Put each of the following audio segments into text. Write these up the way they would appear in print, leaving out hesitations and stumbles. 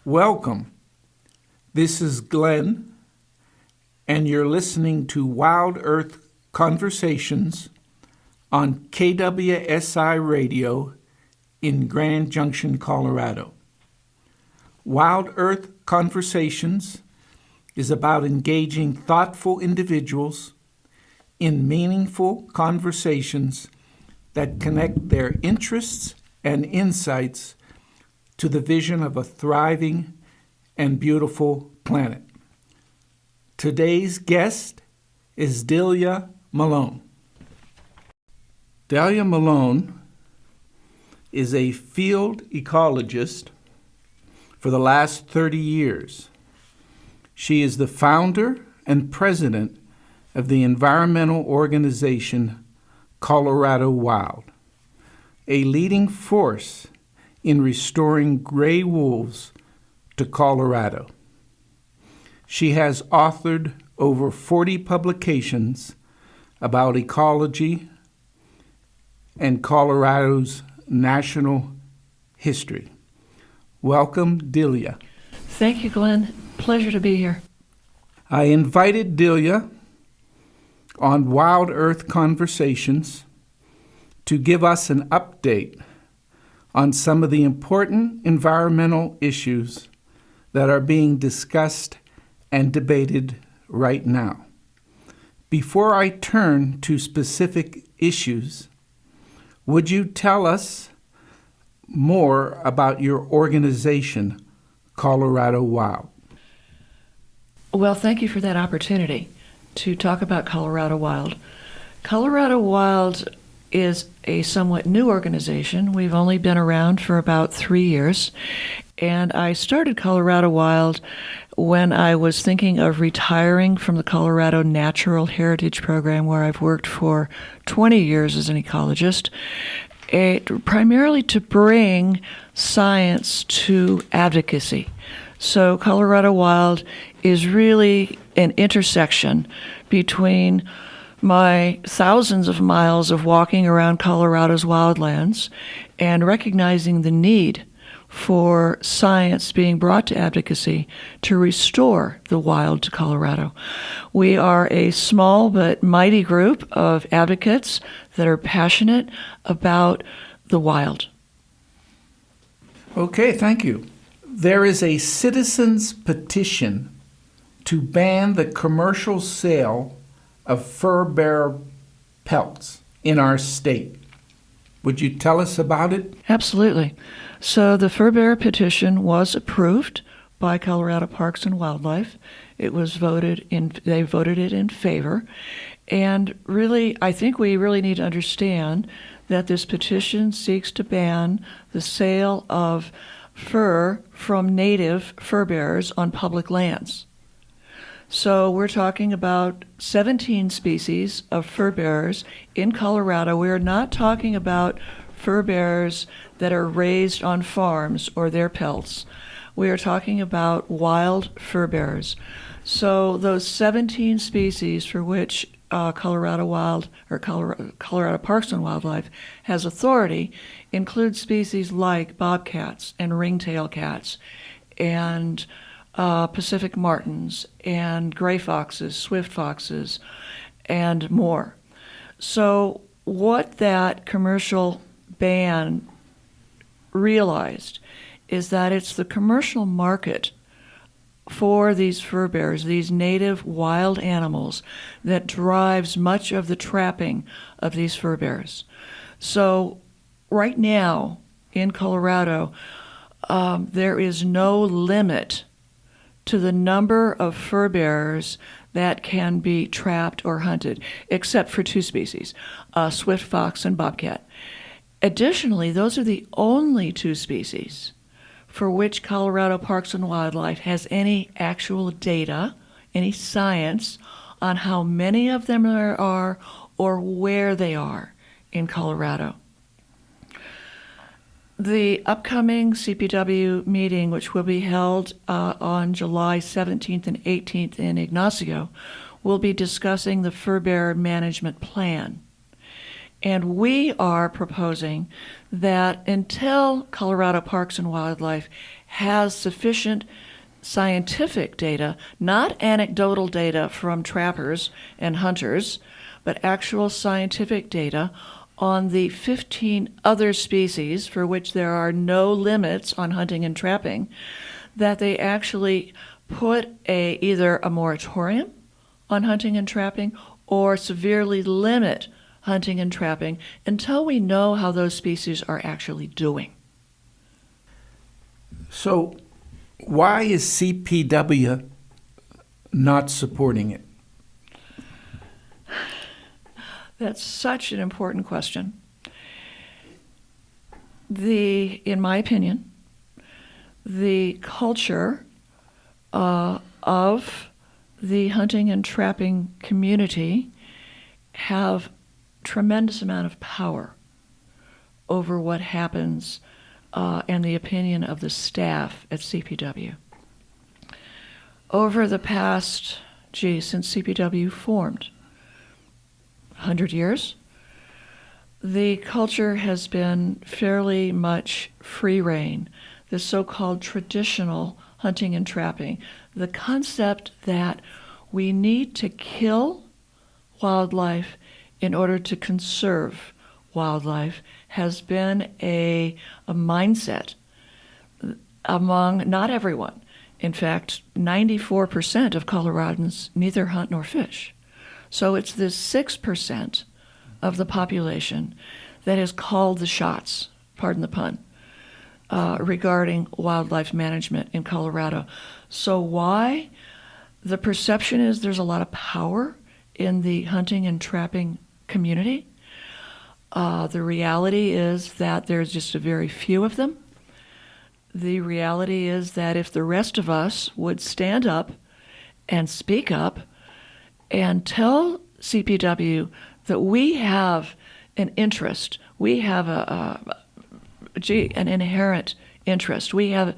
Welcome. This is Glenn, and you're listening to Wild Earth Conversations on KWSI Radio in Grand Junction, Colorado. Wild Earth Conversations is about engaging thoughtful individuals in meaningful conversations that connect their interests and insights to the vision of a thriving and beautiful planet. Today's guest is Delia Malone. Delia Malone is a field ecologist for the last 30 years. She is the founder and president of the environmental organization Colorado Wild, a leading force in restoring gray wolves to Colorado. She has authored over 40 publications about ecology and Colorado's national history. Welcome, Delia. Thank you, Glenn. Pleasure to be here. I invited Delia on Wild Earth Conversations to give us an update on some of the important environmental issues that are being discussed and debated right now. Before I turn to specific issues, would you tell us more about your organization, Colorado Wild? Well, thank you for that opportunity to talk about Colorado Wild. Colorado Wild is a somewhat new organization. We've only been around for about 3 years, and I started Colorado Wild when I was thinking of retiring from the Colorado Natural Heritage Program, where I've worked for 20 years as an ecologist, primarily to bring science to advocacy. So Colorado Wild is really an intersection between my thousands of miles of walking around Colorado's wildlands and recognizing the need for science being brought to advocacy to restore the wild to Colorado. We are a small but mighty group of advocates that are passionate about the wild. Okay, thank you. There is a citizens' petition to ban the commercial sale of fur bearer pelts in our state. Would you tell us about it? Absolutely. So the fur bearer petition was approved by Colorado Parks and Wildlife. They voted it in favor. And really, I think we really need to understand that this petition seeks to ban the sale of fur from native fur bearers on public lands. So we're talking about 17 species of fur bearers in Colorado. We're not talking about fur bearers that are raised on farms or their pelts. We are talking about wild fur bearers. So those 17 species for which Colorado Parks and Wildlife has authority include species like bobcats and ringtail cats and Pacific martins and gray foxes, swift foxes, and more. So what that commercial ban realized is that it's the commercial market for these fur bearers, these native wild animals, that drives much of the trapping of these fur bearers. So right now in Colorado, there is no limit to the number of fur bearers that can be trapped or hunted, except for 2 species, swift fox and bobcat. Additionally, those are the only 2 species for which Colorado Parks and Wildlife has any actual data, any science on how many of them there are or where they are in Colorado. The upcoming CPW meeting, which will be held on July 17th and 18th in Ignacio, will be discussing the fur bearer management plan. And we are proposing that until Colorado Parks and Wildlife has sufficient scientific data, not anecdotal data from trappers and hunters, but actual scientific data on the 15 other species for which there are no limits on hunting and trapping, that they actually put either a moratorium on hunting and trapping or severely limit hunting and trapping until we know how those species are actually doing. So why is CPW not supporting it? That's such an important question. In my opinion, the culture of the hunting and trapping community have tremendous amount of power over what happens and the opinion of the staff at CPW. Over the past, since CPW formed, 100 years, the culture has been fairly much free rein, the so-called traditional hunting and trapping, the concept that we need to kill wildlife in order to conserve wildlife has been a mindset among not everyone. In fact, 94% of Coloradans neither hunt nor fish. So it's this 6% of the population that has called the shots, pardon the pun, regarding wildlife management in Colorado. So why? The perception is there's a lot of power in the hunting and trapping community. The reality is that there's just a very few of them. The reality is that if the rest of us would stand up and speak up and tell CPW that we have an interest, we have an inherent interest, we have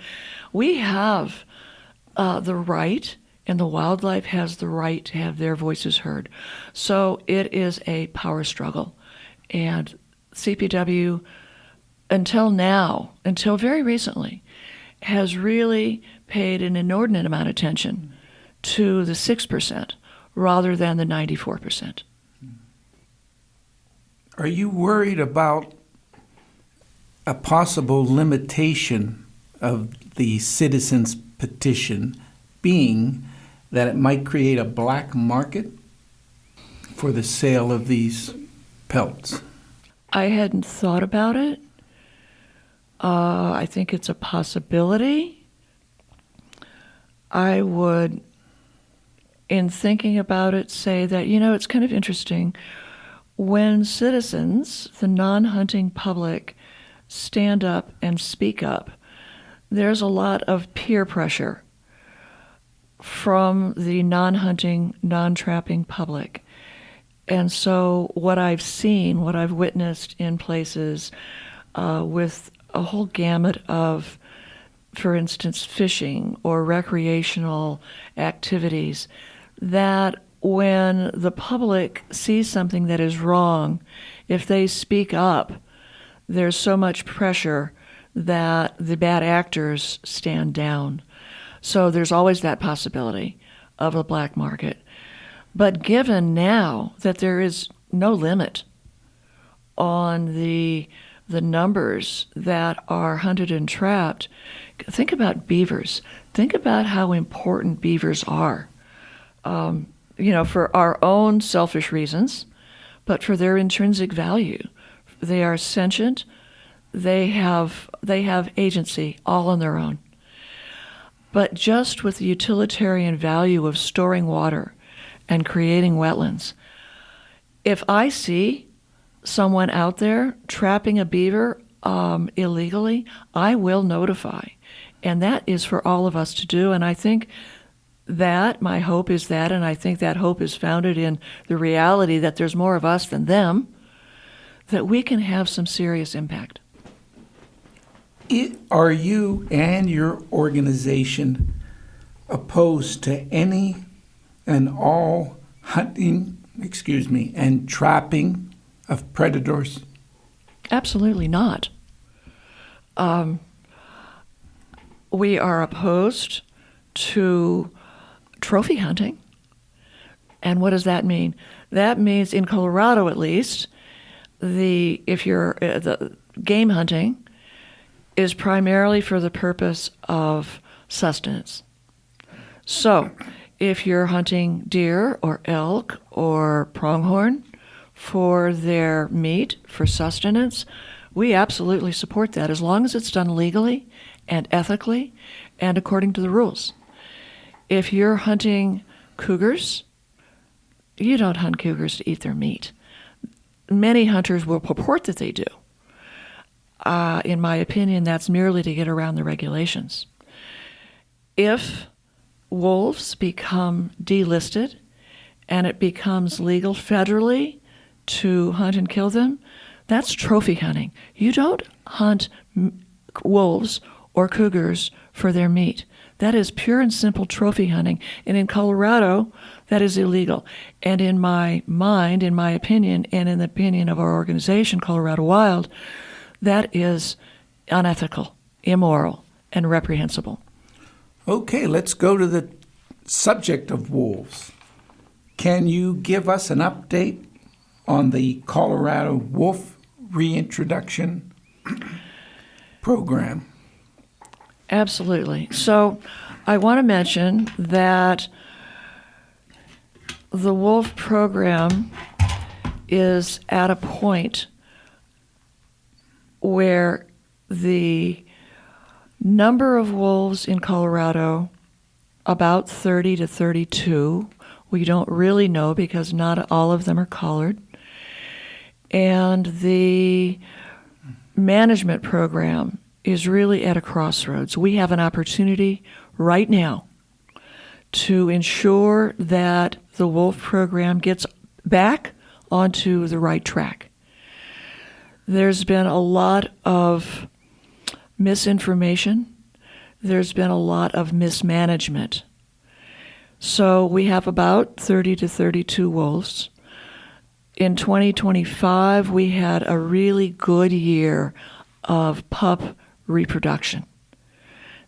the right, and the wildlife has the right to have their voices heard. So it is a power struggle. And CPW, until now, until very recently, has really paid an inordinate amount of attention to the 6% rather than the 94%. Are you worried about a possible limitation of the citizens' petition being that it might create a black market for the sale of these pelts? I hadn't thought about it. I think it's a possibility. I would, in thinking about it, say that, it's kind of interesting. When citizens, the non-hunting public, stand up and speak up, there's a lot of peer pressure from the non-hunting, non-trapping public. And so what I've seen, what I've witnessed in places with a whole gamut of, for instance, fishing or recreational activities, that when the public sees something that is wrong, if they speak up, there's so much pressure that the bad actors stand down. So there's always that possibility of a black market. But given now that there is no limit on the numbers that are hunted and trapped, think about beavers. Think about how important beavers are, for our own selfish reasons, but for their intrinsic value. They are sentient. They have agency all on their own. But just with the utilitarian value of storing water and creating wetlands, if I see someone out there trapping a beaver illegally, I will notify. And that is for all of us to do. And I think that, my hope is that, and I think that hope is founded in the reality that there's more of us than them, that we can have some serious impact. Are you and your organization opposed to any and all hunting, and trapping of predators? Absolutely not. We are opposed to trophy hunting. And what does that mean? That means, in Colorado at least, the game hunting is primarily for the purpose of sustenance. So, if you're hunting deer or elk or pronghorn for their meat, for sustenance, we absolutely support that as long as it's done legally and ethically and according to the rules. If you're hunting cougars, you don't hunt cougars to eat their meat. Many hunters will purport that they do. In my opinion, that's merely to get around the regulations. If wolves become delisted and it becomes legal federally to hunt and kill them, that's trophy hunting. You don't hunt wolves or cougars for their meat. That is pure and simple trophy hunting. And in Colorado, that is illegal. And in my mind, in my opinion, and in the opinion of our organization, Colorado Wild, that is unethical, immoral, and reprehensible. Okay, let's go to the subject of wolves. Can you give us an update on the Colorado wolf reintroduction program? Absolutely. So I want to mention that the wolf program is at a point where the number of wolves in Colorado, about 30 to 32, we don't really know because not all of them are collared, and the management program is really at a crossroads. We have an opportunity right now to ensure that the wolf program gets back onto the right track. There's been a lot of misinformation. There's been a lot of mismanagement. So we have about 30 to 32 wolves. In 2025, we had a really good year of pup reproduction.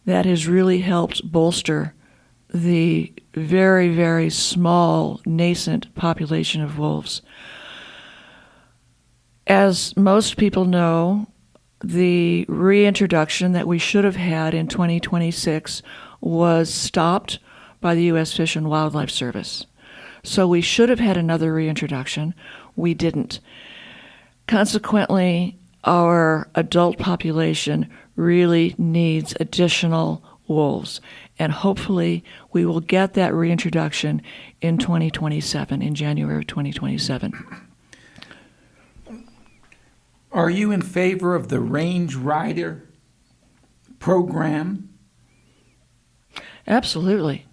That has really helped bolster the very, very small, nascent population of wolves. As most people know, the reintroduction that we should have had in 2026 was stopped by the U.S. Fish and Wildlife Service. So we should have had another reintroduction. We didn't. Consequently, our adult population really needs additional wolves. And hopefully we will get that reintroduction in 2027, in January of 2027. Are you in favor of the range rider program? Absolutely.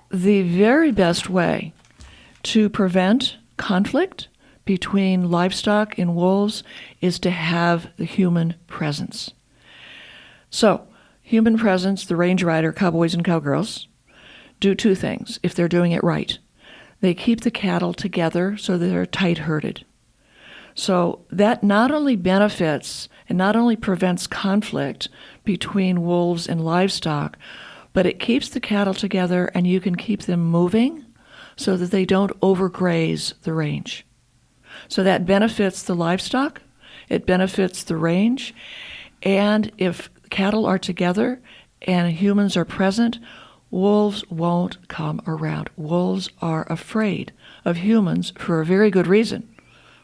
The very best way to prevent conflict between livestock and wolves is to have the human presence. So, human presence, the range rider, cowboys and cowgirls, do two things if they're doing it right. They keep the cattle together so that they're tight-herded. So that not only benefits and not only prevents conflict between wolves and livestock, but it keeps the cattle together and you can keep them moving so that they don't overgraze the range. So that benefits the livestock, it benefits the range, and if cattle are together and humans are present, wolves won't come around. Wolves are afraid of humans for a very good reason.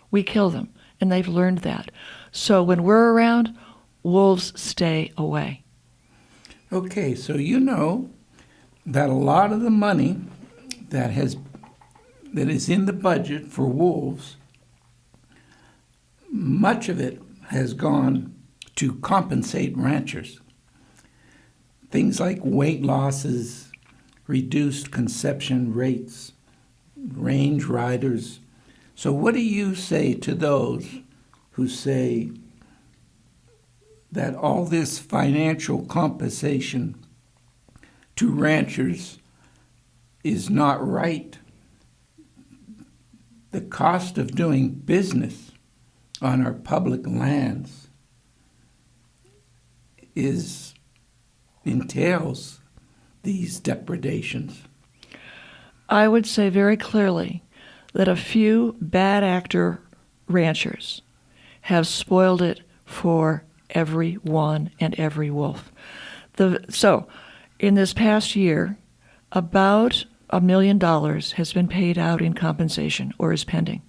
We kill them, and they've learned that. So when we're around, wolves stay away. Okay, so you know that a lot of the money that is in the budget for wolves, much of it has gone to compensate ranchers. Things like weight losses, reduced conception rates, range riders. So what do you say to those who say that all this financial compensation to ranchers is not right? The cost of doing business on our public lands entails these depredations? I would say very clearly that a few bad actor ranchers have spoiled it for everyone and every wolf. So, in this past year, about $1 million has been paid out in compensation or is pending.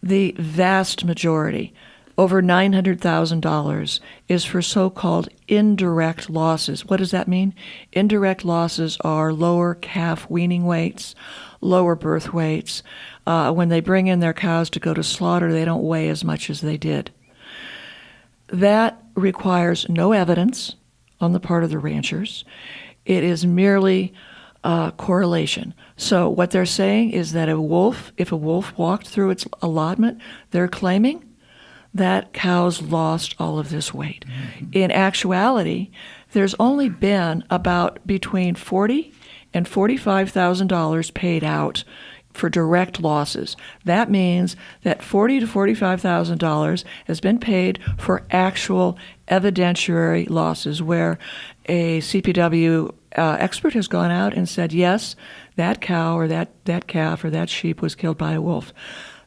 The vast majority, over $900,000, is for so-called indirect losses. What does that mean? Indirect losses are lower calf weaning weights, lower birth weights. When they bring in their cows to go to slaughter, they don't weigh as much as they did. That requires no evidence on the part of the ranchers. It is merely correlation. So what they're saying is that if a wolf walked through its allotment, they're claiming that cows lost all of this weight. Mm-hmm. In actuality, there's only been about between $40,000 and $45,000 paid out for direct losses. That means that $40,000 to $45,000 has been paid for actual evidentiary losses, where a CPW expert has gone out and said, yes, that cow or that calf or that sheep was killed by a wolf.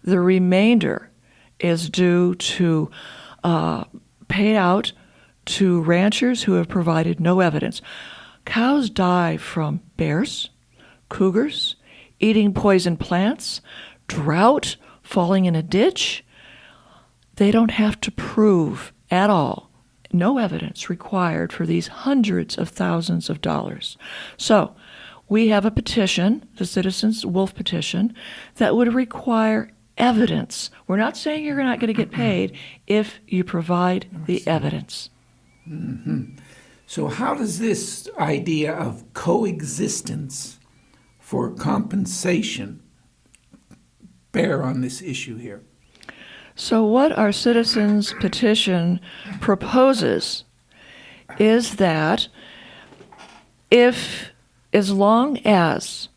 The remainder is due to paid out to ranchers who have provided no evidence. Cows die from bears, cougars, eating poison plants, drought, falling in a ditch. They don't have to prove at all. No evidence required for these hundreds of thousands of dollars. So we have a petition, the Citizens Wolf Petition, that would require evidence. We're not saying you're not going to get paid if you provide the evidence. Mm-hmm. So how does this idea of coexistence for compensation bear on this issue here? So what our citizens petition proposes is that as long as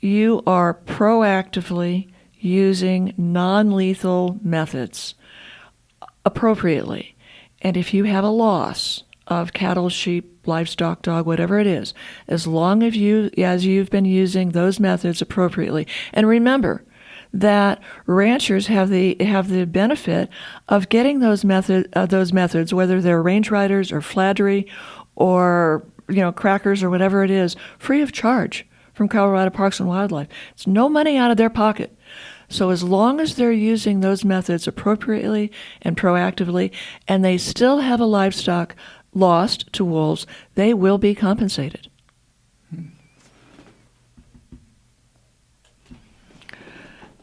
you are proactively using non-lethal methods appropriately, and if you have a loss of cattle, sheep, livestock, dog, whatever it is, as long as you've been using those methods appropriately. And remember that ranchers have the benefit of getting those methods, whether they're range riders or flattery or crackers or whatever it is, free of charge from Colorado Parks and Wildlife. It's no money out of their pocket. So as long as they're using those methods appropriately and proactively, and they still have a livestock lost to wolves, they will be compensated.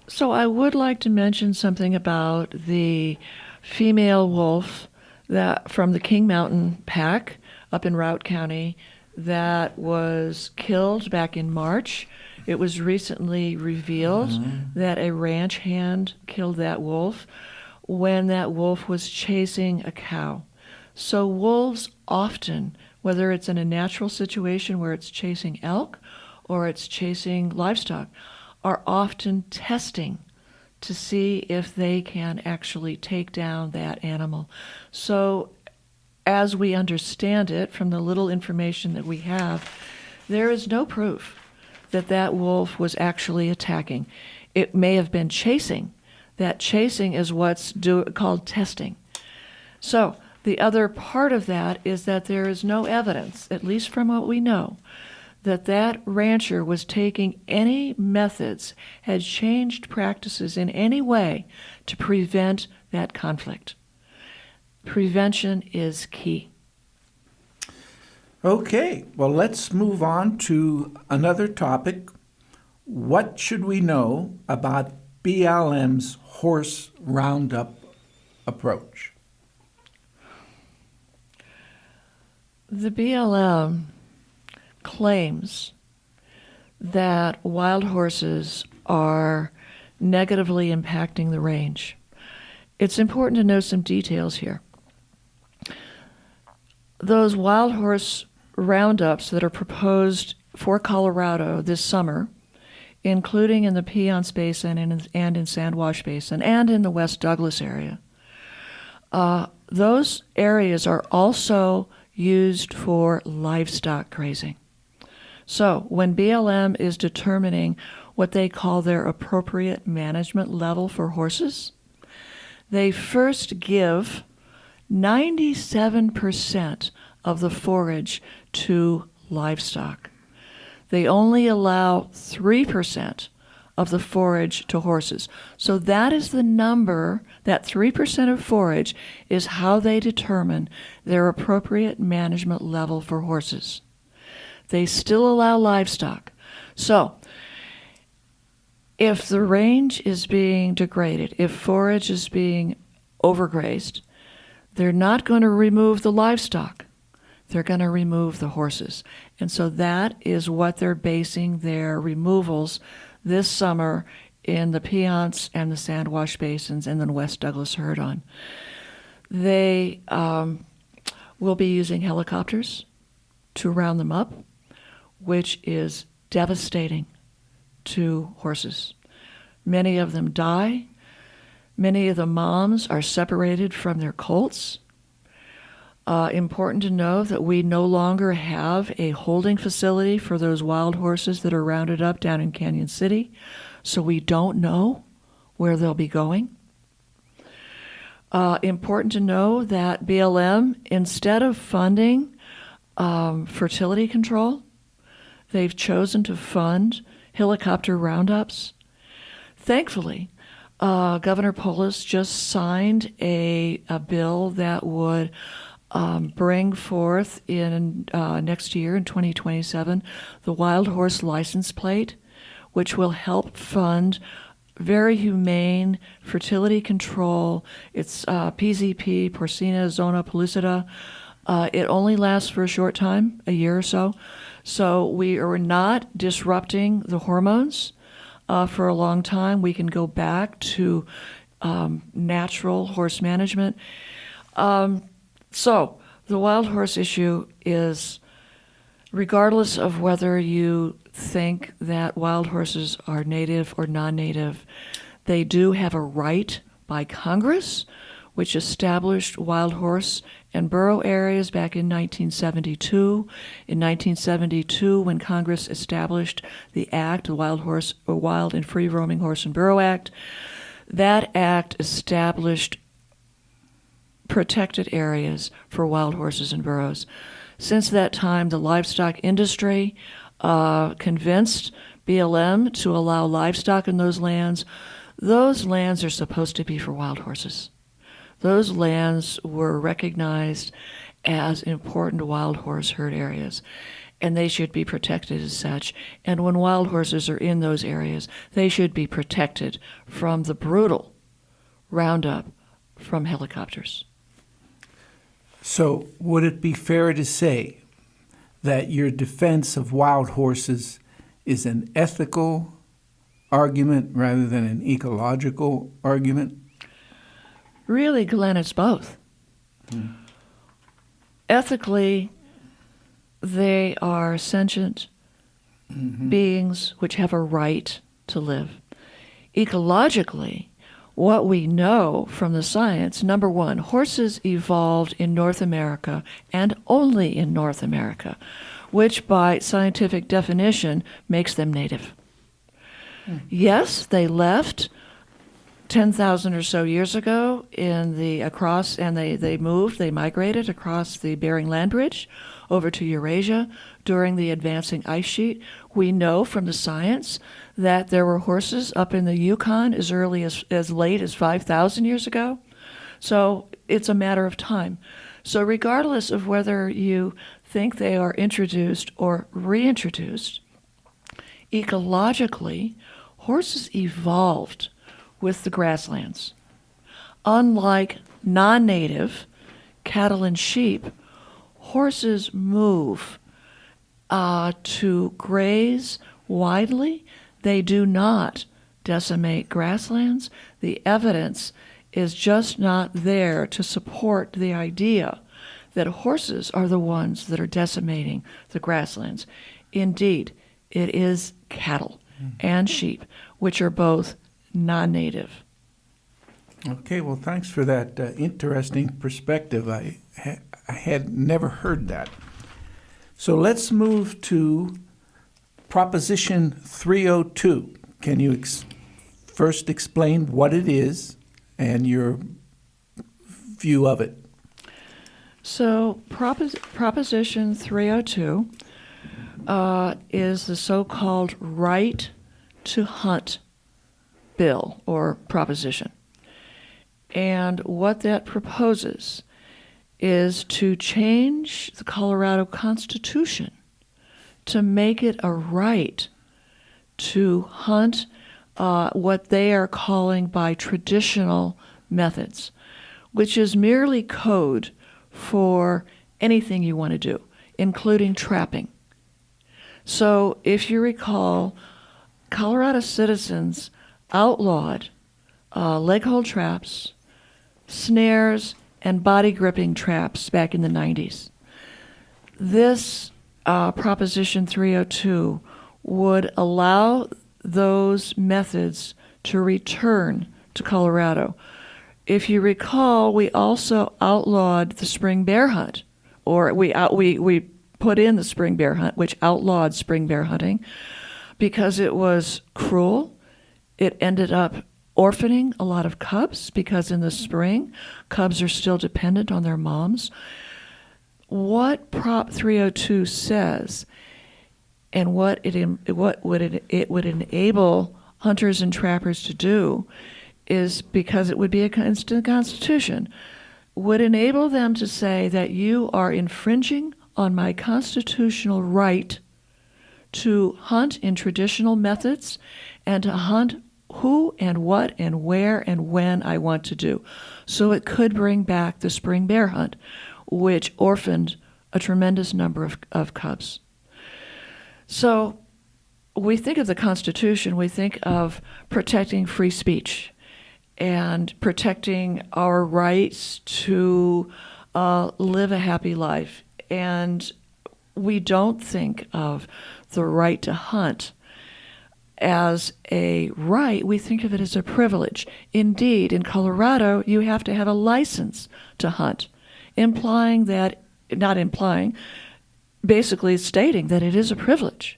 So I would like to mention something about the female wolf that from the King Mountain pack up in Routt County that was killed back in March. It was recently revealed that a ranch hand killed that wolf when that wolf was chasing a cow. So wolves often, whether it's in a natural situation where it's chasing elk or it's chasing livestock, are often testing to see if they can actually take down that animal. So as we understand it from the little information that we have, there is no proof that that wolf was actually attacking. It may have been chasing. That chasing is what's called testing. So the other part of that is that there is no evidence, at least from what we know, that that rancher was taking any methods, had changed practices in any way to prevent that conflict. Prevention is key. Okay, well, let's move on to another topic. What should we know about BLM's horse roundup approach? The BLM claims that wild horses are negatively impacting the range. It's important to know some details here. Those wild horse roundups that are proposed for Colorado this summer including in the Piceance Basin and in Sand Wash Basin and in the West Douglas area. Those areas are also used for livestock grazing. So when BLM is determining what they call their appropriate management level for horses, they first give 97% of the forage to livestock. They only allow 3% of the forage to horses. So that is the number, that 3% of forage is how they determine their appropriate management level for horses. They still allow livestock. So if the range is being degraded, if forage is being overgrazed, they're not going to remove the livestock. They're going to remove the horses. And so that is what they're basing their removals this summer in the Piceance and the Sand Wash Basins and the West Douglas herd on. They will be using helicopters to round them up, which is devastating to horses. Many of them die. Many of the moms are separated from their colts. Important to know that we no longer have a holding facility for those wild horses that are rounded up down in Canyon City, so we don't know where they'll be going. Important to know that BLM, instead of funding fertility control, they've chosen to fund helicopter roundups. Thankfully, Governor Polis just signed a bill that would bring forth in next year, in 2027, the wild horse license plate, which will help fund very humane fertility control. It's PZP, Porcina Zona Pellucida. It only lasts for a short time, a year or so. So we are not disrupting the hormones for a long time. We can go back to natural horse management. So the wild horse issue is, regardless of whether you think that wild horses are native or non-native, they do have a right by Congress, which established wild horse and burro areas back in 1972. In 1972, when Congress established the Act, the Wild and Free Roaming Horse and Burro Act, that act established protected areas for wild horses and burros. Since that time, the livestock industry convinced BLM to allow livestock in those lands. Those lands are supposed to be for wild horses. Those lands were recognized as important wild horse herd areas, and they should be protected as such. And when wild horses are in those areas, they should be protected from the brutal roundup from helicopters. So would it be fair to say that your defense of wild horses is an ethical argument rather than an ecological argument? Really, Glenn, it's both. Ethically, they are sentient beings which have a right to live. Ecologically, what we know from the science, number one, horses evolved in North America and only in North America, which by scientific definition makes them native. Yes, they left 10,000 or so years ago they migrated across the Bering Land Bridge over to Eurasia during the advancing ice sheet. We know from the science that there were horses up in the Yukon as late as 5,000 years ago. So it's a matter of time. So regardless of whether you think they are introduced or reintroduced, ecologically, horses evolved with the grasslands. Unlike non-native cattle and sheep, horses move to graze widely. They do not decimate grasslands. The evidence is just not there to support the idea that horses are the ones that are decimating the grasslands. Indeed, it is cattle. and sheep, which are both non-native. Okay, well, thanks for that interesting perspective. I had never heard that. So let's move to Proposition 302. Can you first explain what it is and your view of it? So Proposition 302 is the so-called right to hunt bill or proposition. And what that proposes is to change the Colorado Constitution to make it a right to hunt what they are calling by traditional methods, which is merely code for anything you want to do, including trapping. So if you recall, Colorado citizens outlawed leg hold traps, snares, and body gripping traps back in the 90s. This Proposition 302 would allow those methods to return to Colorado. If you recall, we also outlawed the spring bear hunt, or we put in the spring bear hunt, which outlawed spring bear hunting because it was cruel. It ended up orphaning a lot of cubs because in the spring, cubs are still dependent on their moms. What Prop 302 says, and what it would enable hunters and trappers to do, is because it would be against the Constitution, would enable them to say that you are infringing on my constitutional right to hunt in traditional methods and to hunt who and what and where and when I want to do. So it could bring back the spring bear hunt, which orphaned a tremendous number of cubs. So we think of the Constitution, we think of protecting free speech and protecting our rights to live a happy life. And we don't think of the right to hunt as a right, we think of it as a privilege. Indeed, in Colorado, you have to have a license to hunt, basically stating that it is a privilege.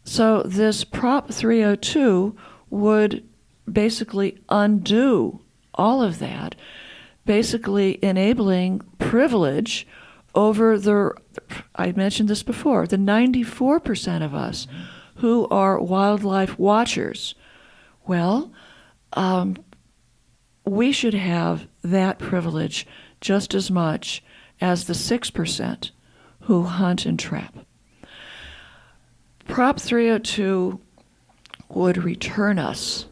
So this Prop 302 would basically undo all of that, basically enabling privilege over I mentioned this before, the 94% of us who are wildlife watchers. Well, we should have that privilege just as much as the 6% who hunt and trap. Prop 302 would return us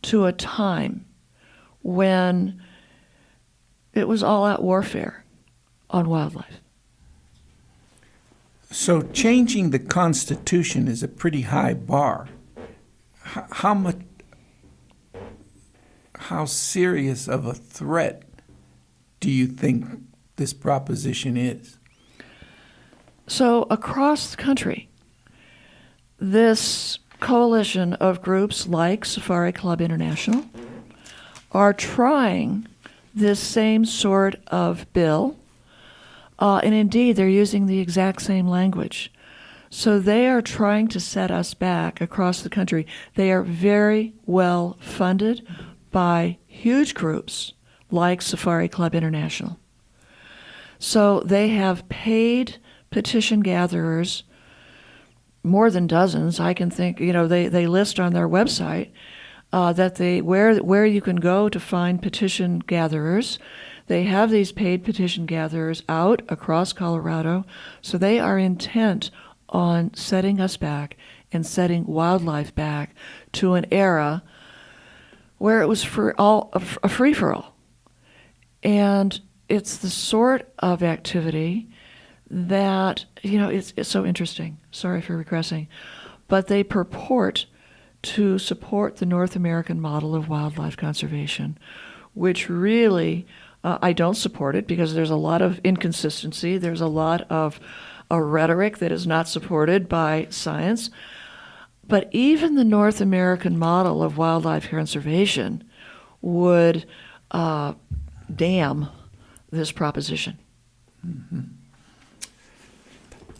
to a time when it was all-out warfare on wildlife. So changing the Constitution is a pretty high bar. How serious of a threat do you think this proposition is? So across the country, this coalition of groups like Safari Club International are trying this same sort of bill. And indeed, they're using the exact same language. So they are trying to set us back across the country. They are very well funded by huge groups like Safari Club International. So they have paid petition gatherers, more than dozens. I can think, they list on their website that where you can go to find petition gatherers. They have these paid petition gatherers out across Colorado, so they are intent on setting us back and setting wildlife back to an era where it was a free-for-all. And it's the sort of activity that, it's so interesting. Sorry for regressing. But they purport to support the North American model of wildlife conservation, which really... I don't support it because there's a lot of inconsistency. There's a lot of rhetoric that is not supported by science. But even the North American model of wildlife conservation would damn this proposition.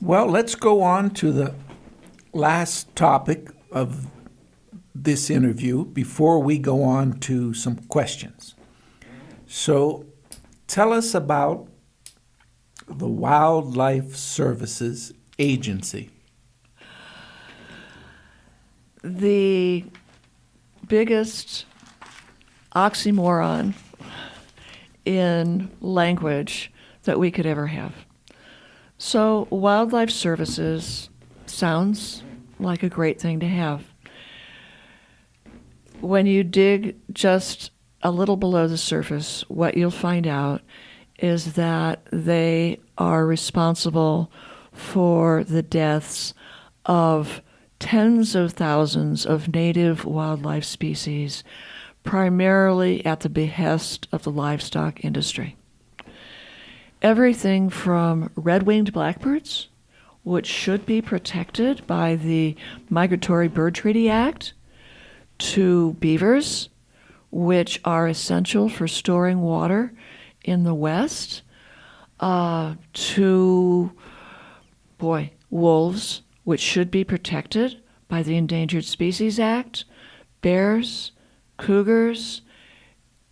Well, let's go on to the last topic of this interview before we go on to some questions. So tell us about the Wildlife Services Agency. The biggest oxymoron in language that we could ever have. So wildlife services sounds like a great thing to have. When you dig just a little below the surface, what you'll find out is that they are responsible for the deaths of tens of thousands of native wildlife species, primarily at the behest of the livestock industry. Everything from red-winged blackbirds, which should be protected by the Migratory Bird Treaty Act, to beavers, which are essential for storing water in the West, to, wolves, which should be protected by the Endangered Species Act, bears, cougars,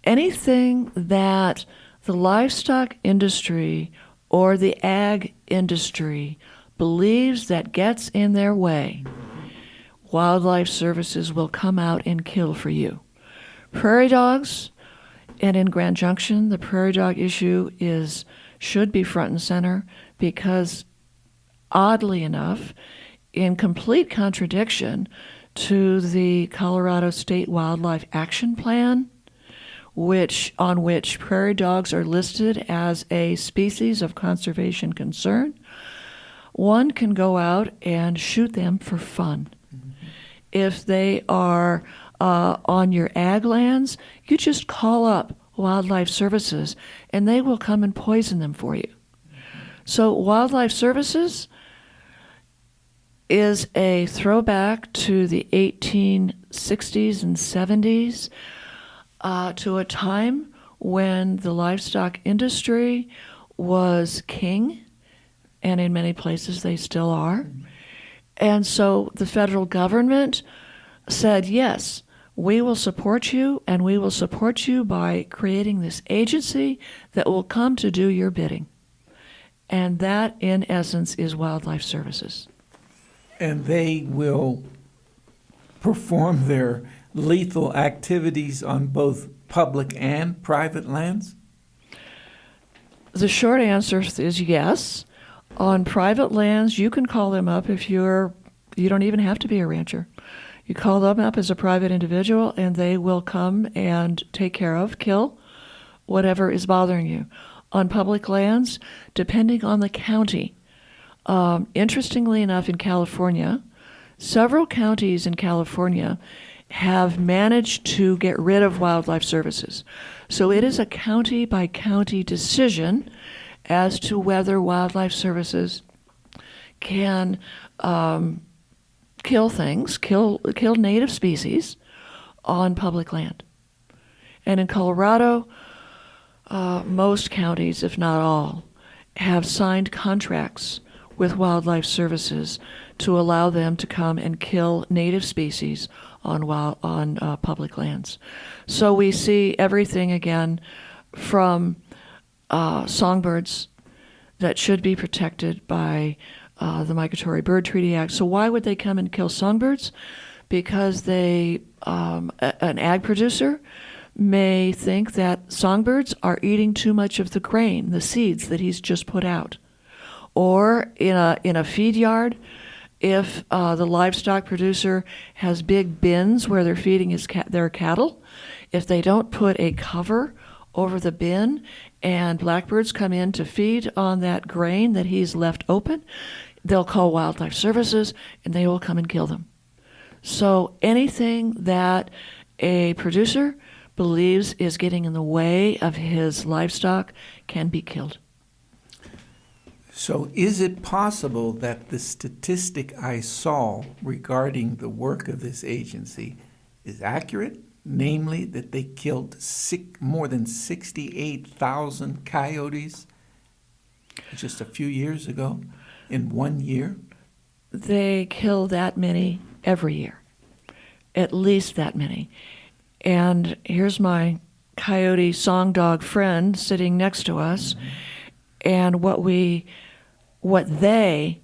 anything that the livestock industry or the ag industry believes that gets in their way, wildlife services will come out and kill for you. Prairie dogs, and in Grand Junction, the prairie dog issue should be front and center because, oddly enough, in complete contradiction to the Colorado State Wildlife Action Plan, on which prairie dogs are listed as a species of conservation concern, one can go out and shoot them for fun. Mm-hmm. If they are on your ag lands, you just call up Wildlife Services and they will come and poison them for you. Mm-hmm. So Wildlife Services is a throwback to the 1860s and 70s, to a time when the livestock industry was king, and in many places they still are. Mm-hmm. And so the federal government said, yes, we will support you, and we will support you by creating this agency that will come to do your bidding. And that, in essence, is Wildlife Services. And they will perform their lethal activities on both public and private lands? The short answer is yes. On private lands, you can call them up if you don't even have to be a rancher. You call them up as a private individual and they will come and take care of, kill whatever is bothering you. On public lands, depending on the county, interestingly enough, in California, several counties in California have managed to get rid of Wildlife Services. So it is a county-by-county decision as to whether Wildlife Services can kill native species on public land. And in Colorado, most counties, if not all, have signed contracts with Wildlife Services to allow them to come and kill native species on public lands. So we see everything again from songbirds that should be protected by the Migratory Bird Treaty Act. So why would they come and kill songbirds? Because an ag producer may think that songbirds are eating too much of the grain, the seeds that he's just put out. Or in a feed yard, if the livestock producer has big bins where they're feeding their cattle, if they don't put a cover over the bin and blackbirds come in to feed on that grain that he's left open, they'll call Wildlife Services and they will come and kill them. So anything that a producer believes is getting in the way of his livestock can be killed. So is it possible that the statistic I saw regarding the work of this agency is accurate? Namely, that they killed more than 68,000 coyotes just a few years ago in 1 year? They kill that many every year, at least that many. And here's my coyote song dog friend sitting next to us. Mm-hmm. And what they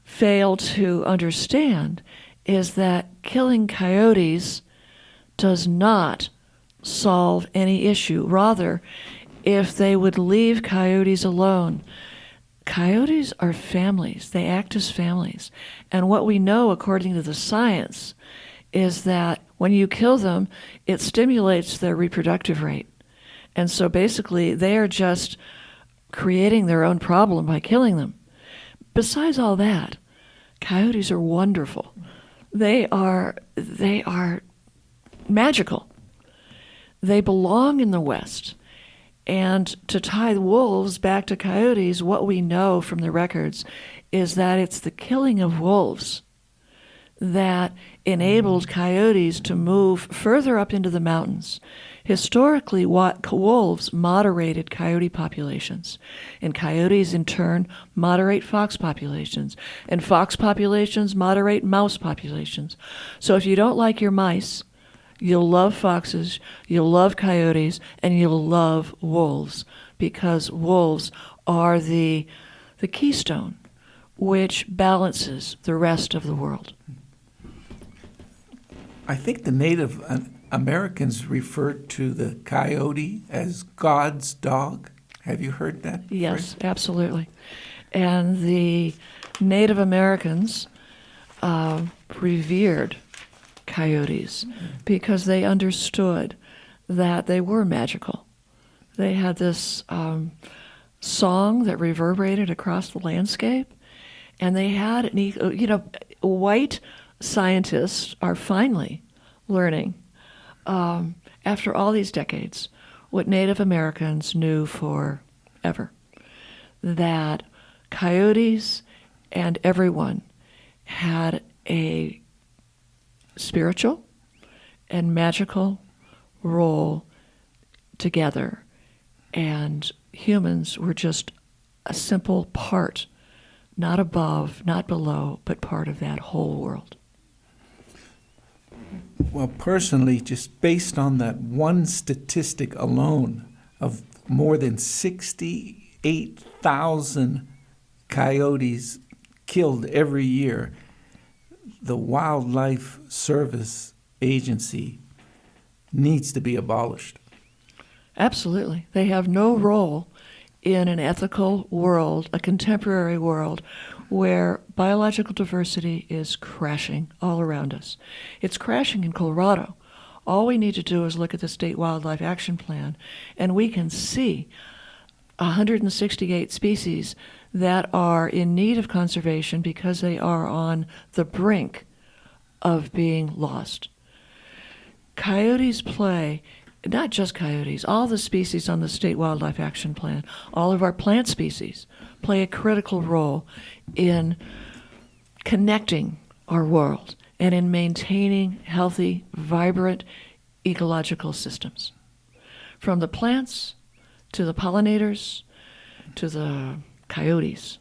fail to understand is that killing coyotes does not solve any issue. Rather, if they would leave coyotes alone, coyotes are families. They act as families. And what we know, according to the science, is that when you kill them, it stimulates their reproductive rate. And so basically, they are just creating their own problem by killing them. Besides all that, coyotes are wonderful. They are magical. They belong in the West. And to tie the wolves back to coyotes, what we know from the records is that it's the killing of wolves that enabled coyotes to move further up into the mountains. Historically, wolves moderated coyote populations, and coyotes in turn moderate fox populations, and fox populations moderate mouse populations. So if you don't like your mice, you'll love foxes, you'll love coyotes, and you'll love wolves, because wolves are the keystone which balances the rest of the world. I think the Native Americans referred to the coyote as God's dog. Have you heard that? Yes, phrase? Absolutely. And the Native Americans revered coyotes because they understood that they were magical. They had this song that reverberated across the landscape, and they had white scientists are finally learning, after all these decades, what Native Americans knew forever, that coyotes and everyone had a spiritual and magical role together, and humans were just a simple part, not above, not below, but part of that whole world. Well, personally, just based on that one statistic alone of more than 68,000 coyotes killed every year, the Wildlife Service Agency needs to be abolished. Absolutely. They have no role in an ethical world, a contemporary world, where biological diversity is crashing all around us. It's crashing in Colorado. All we need to do is look at the State Wildlife Action Plan, and we can see 168 species that are in need of conservation because they are on the brink of being lost. Coyotes play, not just coyotes, all the species on the State Wildlife Action Plan, all of our plant species play a critical role in connecting our world and in maintaining healthy, vibrant ecological systems. From the plants to the pollinators to the coyotes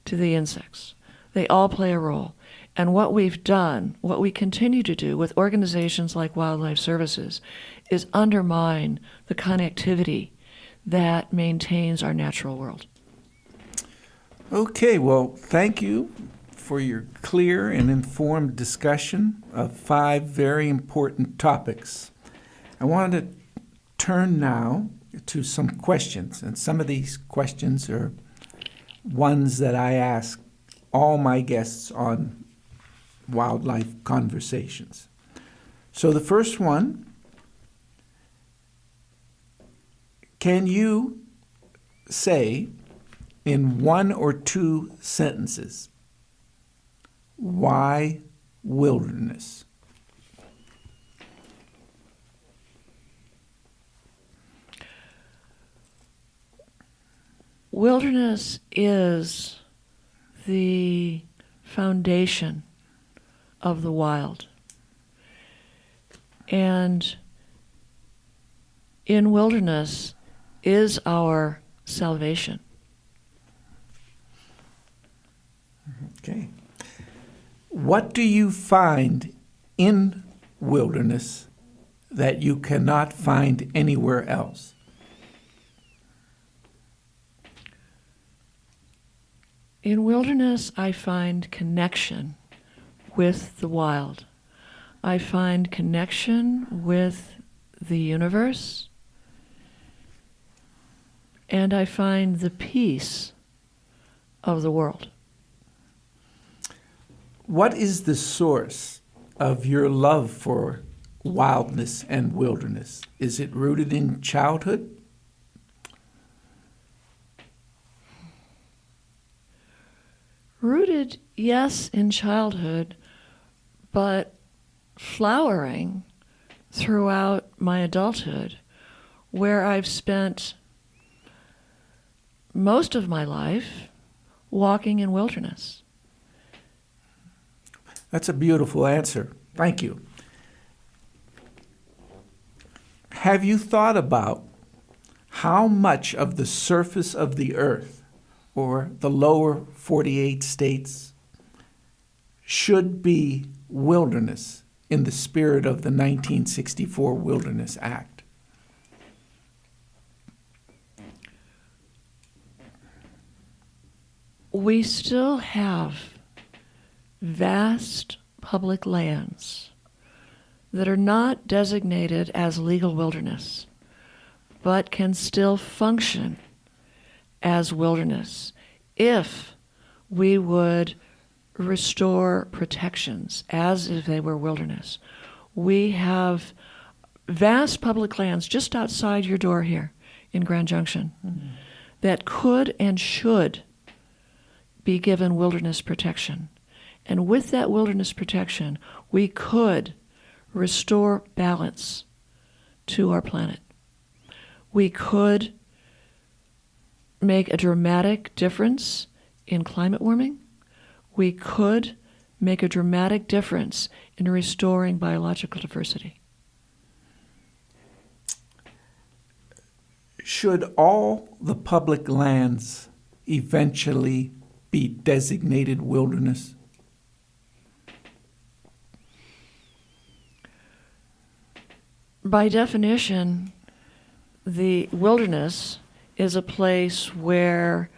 to the insects, they all play a role. And what we've done, what we continue to do with organizations like Wildlife Services, is undermine the connectivity that maintains our natural world. Okay, well, thank you for your clear and informed discussion of 5 very important topics. I want to turn now to some questions, and some of these questions are ones that I ask all my guests on Wildlife Conversations. So the first one, can you say in 1 or 2 sentences, why wilderness? Wilderness is the foundation of the wild. And in wilderness is our salvation. Okay. What do you find in wilderness that you cannot find anywhere else? In wilderness, I find connection with the wild. I find connection with the universe, and I find the peace of the world. What is the source of your love for wildness and wilderness? Is it rooted in childhood? Rooted, yes, in childhood, but flowering throughout my adulthood, where I've spent most of my life walking in wilderness. That's a beautiful answer. Thank you. Have you thought about how much of the surface of the earth, or the lower 48 states, should be wilderness in the spirit of the 1964 Wilderness Act? We still have vast public lands that are not designated as legal wilderness, but can still function as wilderness if we would restore protections as if they were wilderness. We have vast public lands just outside your door here in Grand Junction that could and should be given wilderness protection. And with that wilderness protection, we could restore balance to our planet. We could make a dramatic difference in climate warming. We could make a dramatic difference in restoring biological diversity. Should all the public lands eventually be designated wilderness? By definition, the wilderness is a place where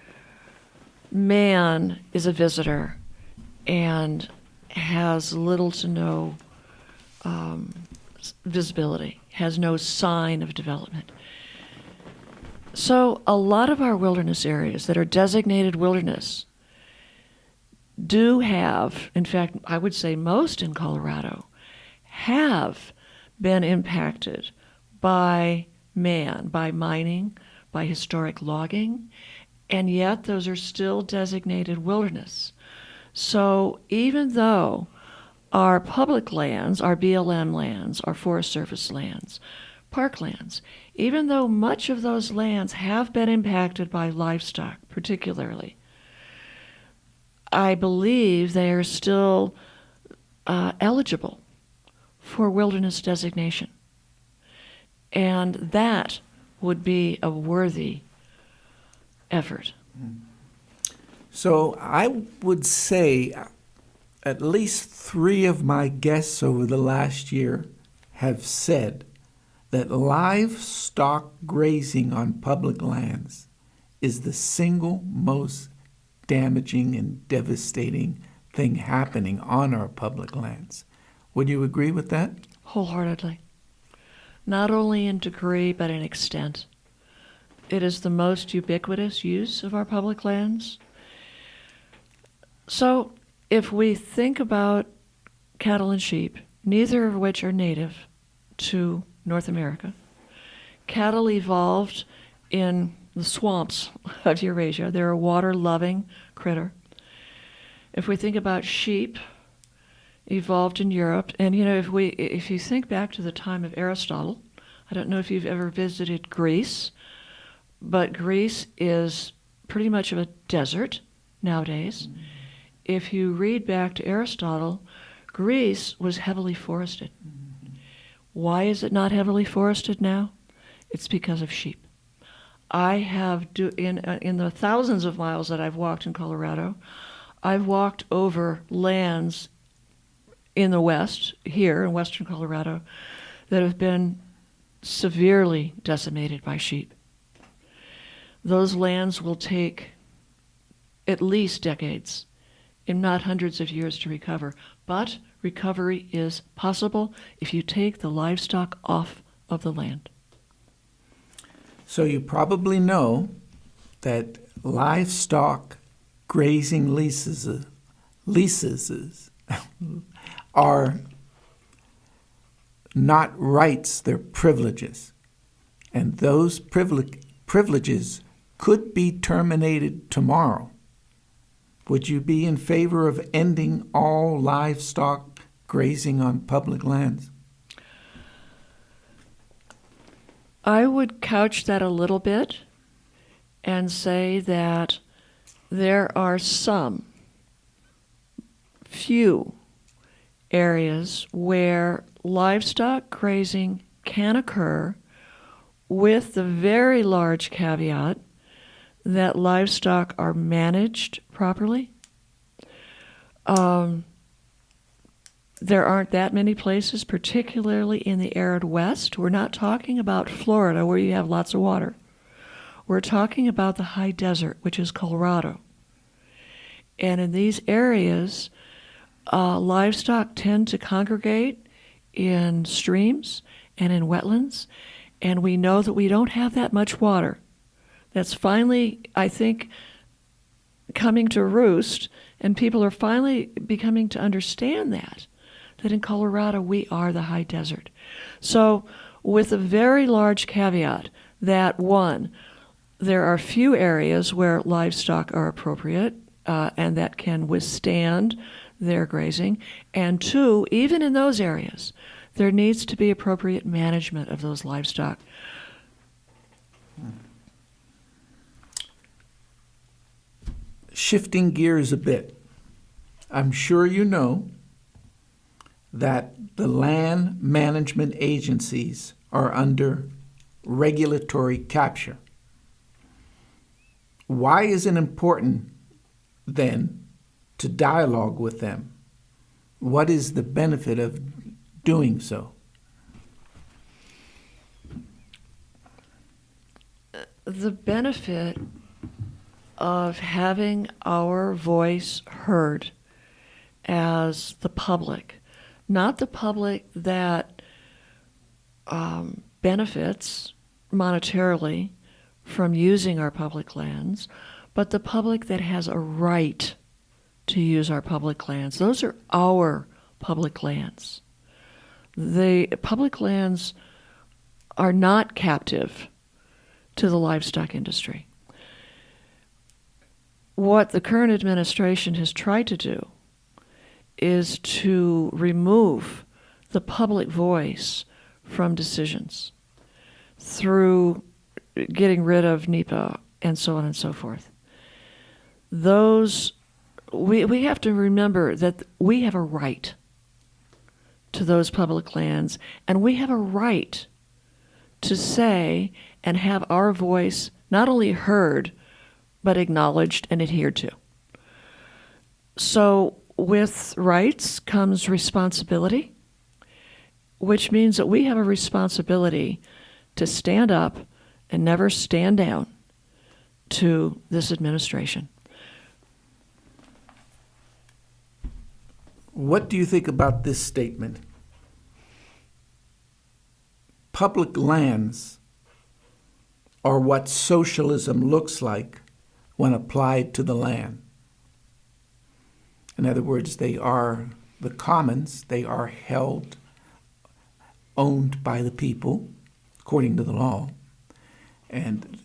man is a visitor and has little to no visibility, has no sign of development. So a lot of our wilderness areas that are designated wilderness do have, in fact, I would say most in Colorado, have been impacted by man, by mining, by historic logging, and yet those are still designated wilderness. So even though our public lands, our BLM lands, our Forest Service lands, parklands, even though much of those lands have been impacted by livestock particularly, I believe they are still eligible for wilderness designation. And that would be a worthy effort. So I would say at least 3 of my guests over the last year have said that livestock grazing on public lands is the single most damaging and devastating thing happening on our public lands. Would you agree with that? Wholeheartedly. Not only in degree, but in extent. It is the most ubiquitous use of our public lands. So if we think about cattle and sheep, neither of which are native to North America, cattle evolved in the swamps of Eurasia. They're a water-loving critter. If we think about sheep, evolved in Europe, and if you think back to the time of Aristotle, I don't know if you've ever visited Greece, but Greece is pretty much of a desert nowadays. if you read back to Aristotle, Greece was heavily forested. Why is it not heavily forested now? It's because of sheep. I have, in the thousands of miles that I've walked in Colorado, I've walked over lands in the west, here in western Colorado, that have been severely decimated by sheep. Those lands will take at least decades, if not hundreds of years, to recover. But recovery is possible if you take the livestock off of the land. So you probably know that livestock grazing leases are not rights, they're privileges. And those privileges could be terminated tomorrow. Would you be in favor of ending all livestock grazing on public lands? I would couch that a little bit and say that there are some few areas where livestock grazing can occur with the very large caveat that livestock are managed properly. There aren't that many places, particularly in the arid West. We're not talking about Florida, where you have lots of water. We're talking about the high desert, which is Colorado. And in these areas, livestock tend to congregate in streams and in wetlands, and we know that we don't have that much water. That's finally, I think, coming to roost, and people are finally becoming to understand that in Colorado we are the high desert. So with a very large caveat that, one, there are few areas where livestock are appropriate and that can withstand their grazing, and two, even in those areas, there needs to be appropriate management of those livestock. Shifting gears a bit, I'm sure you know that the land management agencies are under regulatory capture. Why is it important, then, to dialogue with them? What is the benefit of doing so? The benefit of having our voice heard as the public, not the public that benefits monetarily from using our public lands, but the public that has a right to use our public lands. Those are our public lands. The public lands are not captive to the livestock industry. What the current administration has tried to do is to remove the public voice from decisions through getting rid of NEPA and so on and so forth. We have to remember that we have a right to those public lands, and we have a right to say and have our voice not only heard, but acknowledged and adhered to. So with rights comes responsibility, which means that we have a responsibility to stand up and never stand down to this administration. What do you think about this statement? Public lands are what socialism looks like when applied to the land. In other words, they are the commons, they are held, owned by the people, according to the law, and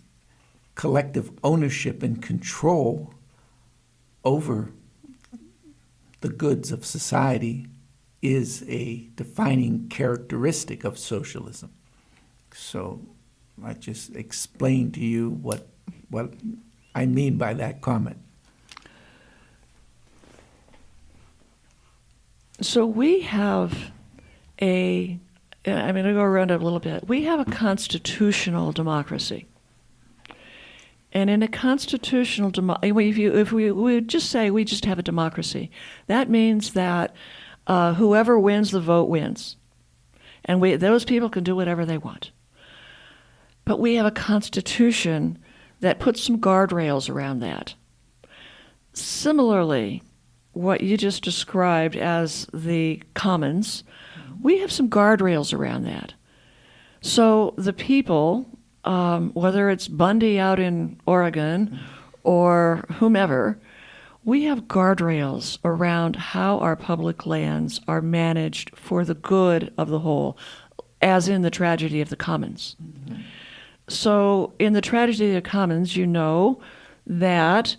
collective ownership and control over the goods of society is a defining characteristic of socialism. So I just explained to you what I mean by that comment. So we have I'm going to go around it a little bit. We have a constitutional democracy. And in a constitutional democracy, if we would just say we just have a democracy, that means that whoever wins the vote wins. And those people can do whatever they want. But we have a constitution that puts some guardrails around that. Similarly, what you just described as the commons, we have some guardrails around that. So the people, whether it's Bundy out in Oregon or whomever, we have guardrails around how our public lands are managed for the good of the whole, as in the tragedy of the commons. Mm-hmm. So in the tragedy of the commons, you know that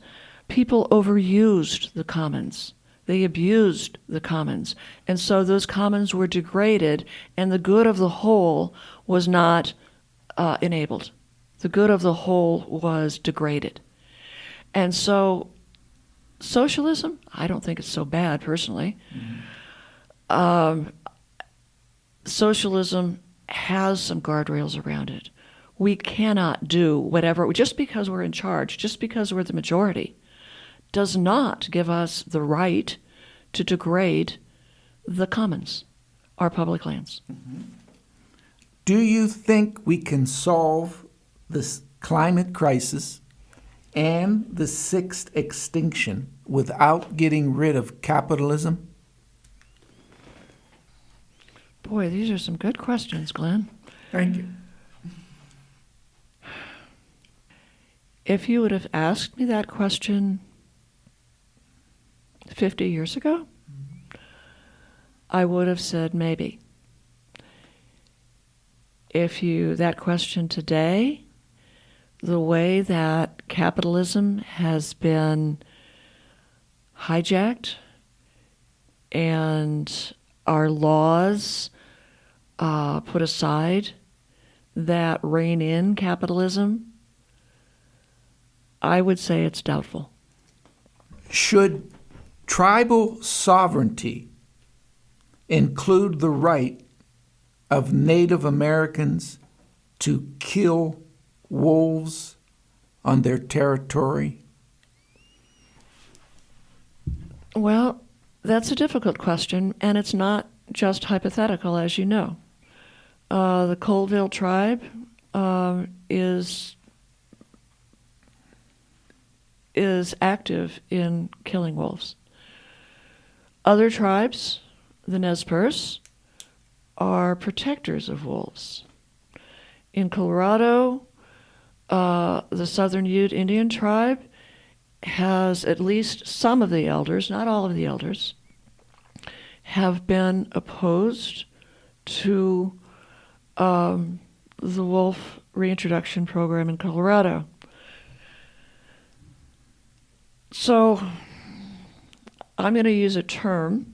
people overused the commons. They abused the commons. And so those commons were degraded, and the good of the whole was not enabled. The good of the whole was degraded. And so socialism, I don't think it's so bad, personally. Mm-hmm. Socialism has some guardrails around it. We cannot do whatever, just because we're in charge, just because we're the majority, does not give us the right to degrade the commons, our public lands. Mm-hmm. Do you think we can solve this climate crisis and the sixth extinction without getting rid of capitalism? Boy, these are some good questions, Glenn. Thank you. If you would have asked me that question 50 years ago, I would have said maybe. That question today, the way that capitalism has been hijacked and our laws put aside that rein in capitalism, I would say it's doubtful. Should tribal sovereignty include the right of Native Americans to kill wolves on their territory? Well, that's a difficult question, and it's not just hypothetical, as you know. The Colville tribe is active in killing wolves. Other tribes, the Nez Perce, are protectors of wolves. In Colorado, the Southern Ute Indian tribe has at least some of the elders, not all of the elders, have been opposed to the wolf reintroduction program in Colorado. So I'm going to use a term,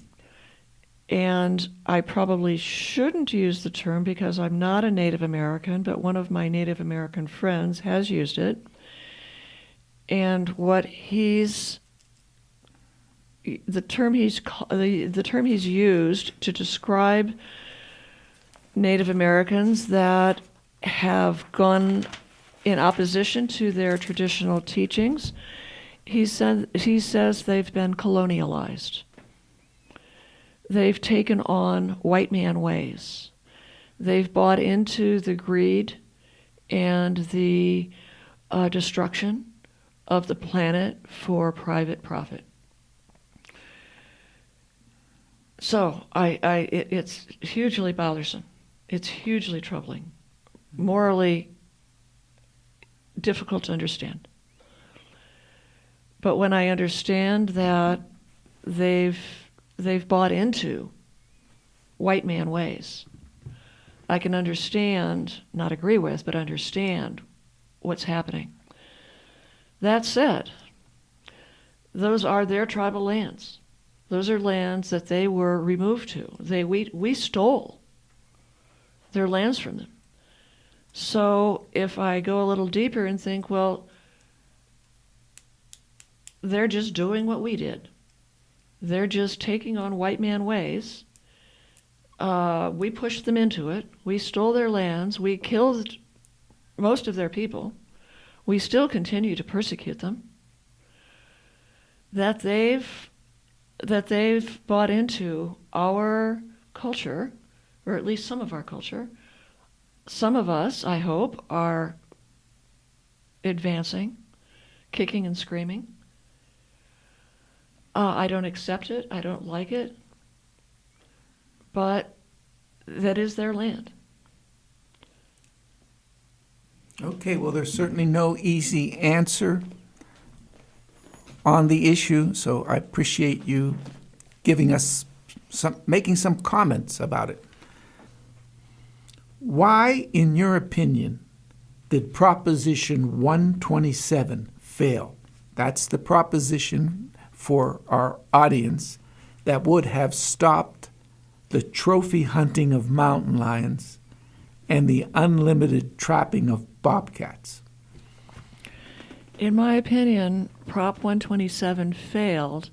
and I probably shouldn't use the term because I'm not a Native American, but one of my Native American friends has used it. And the term he's used to describe Native Americans that have gone in opposition to their traditional teachings, he says they've been colonialized. They've taken on white man ways. They've bought into the greed and the destruction of the planet for private profit. So it's hugely bothersome. It's hugely troubling, morally difficult to understand. But when I understand that they've bought into white man ways, I can understand, not agree with, but understand what's happening. That said, those are their tribal lands. Those are lands that they were removed to. We stole their lands from them. So if I go a little deeper and think, well, they're just doing what we did. They're just taking on white man ways. We pushed them into it. We stole their lands. We killed most of their people. We still continue to persecute them. That they've bought into our culture, or at least some of our culture. Some of us, I hope, are advancing, kicking and screaming. I don't accept it. I don't like it. But that is their land. Okay, well, there's certainly no easy answer on the issue, so I appreciate you giving us making some comments about it. Why, in your opinion, did Proposition 127 fail? That's the proposition for our audience that would have stopped the trophy hunting of mountain lions and the unlimited trapping of bobcats. In my opinion, Prop 127 failed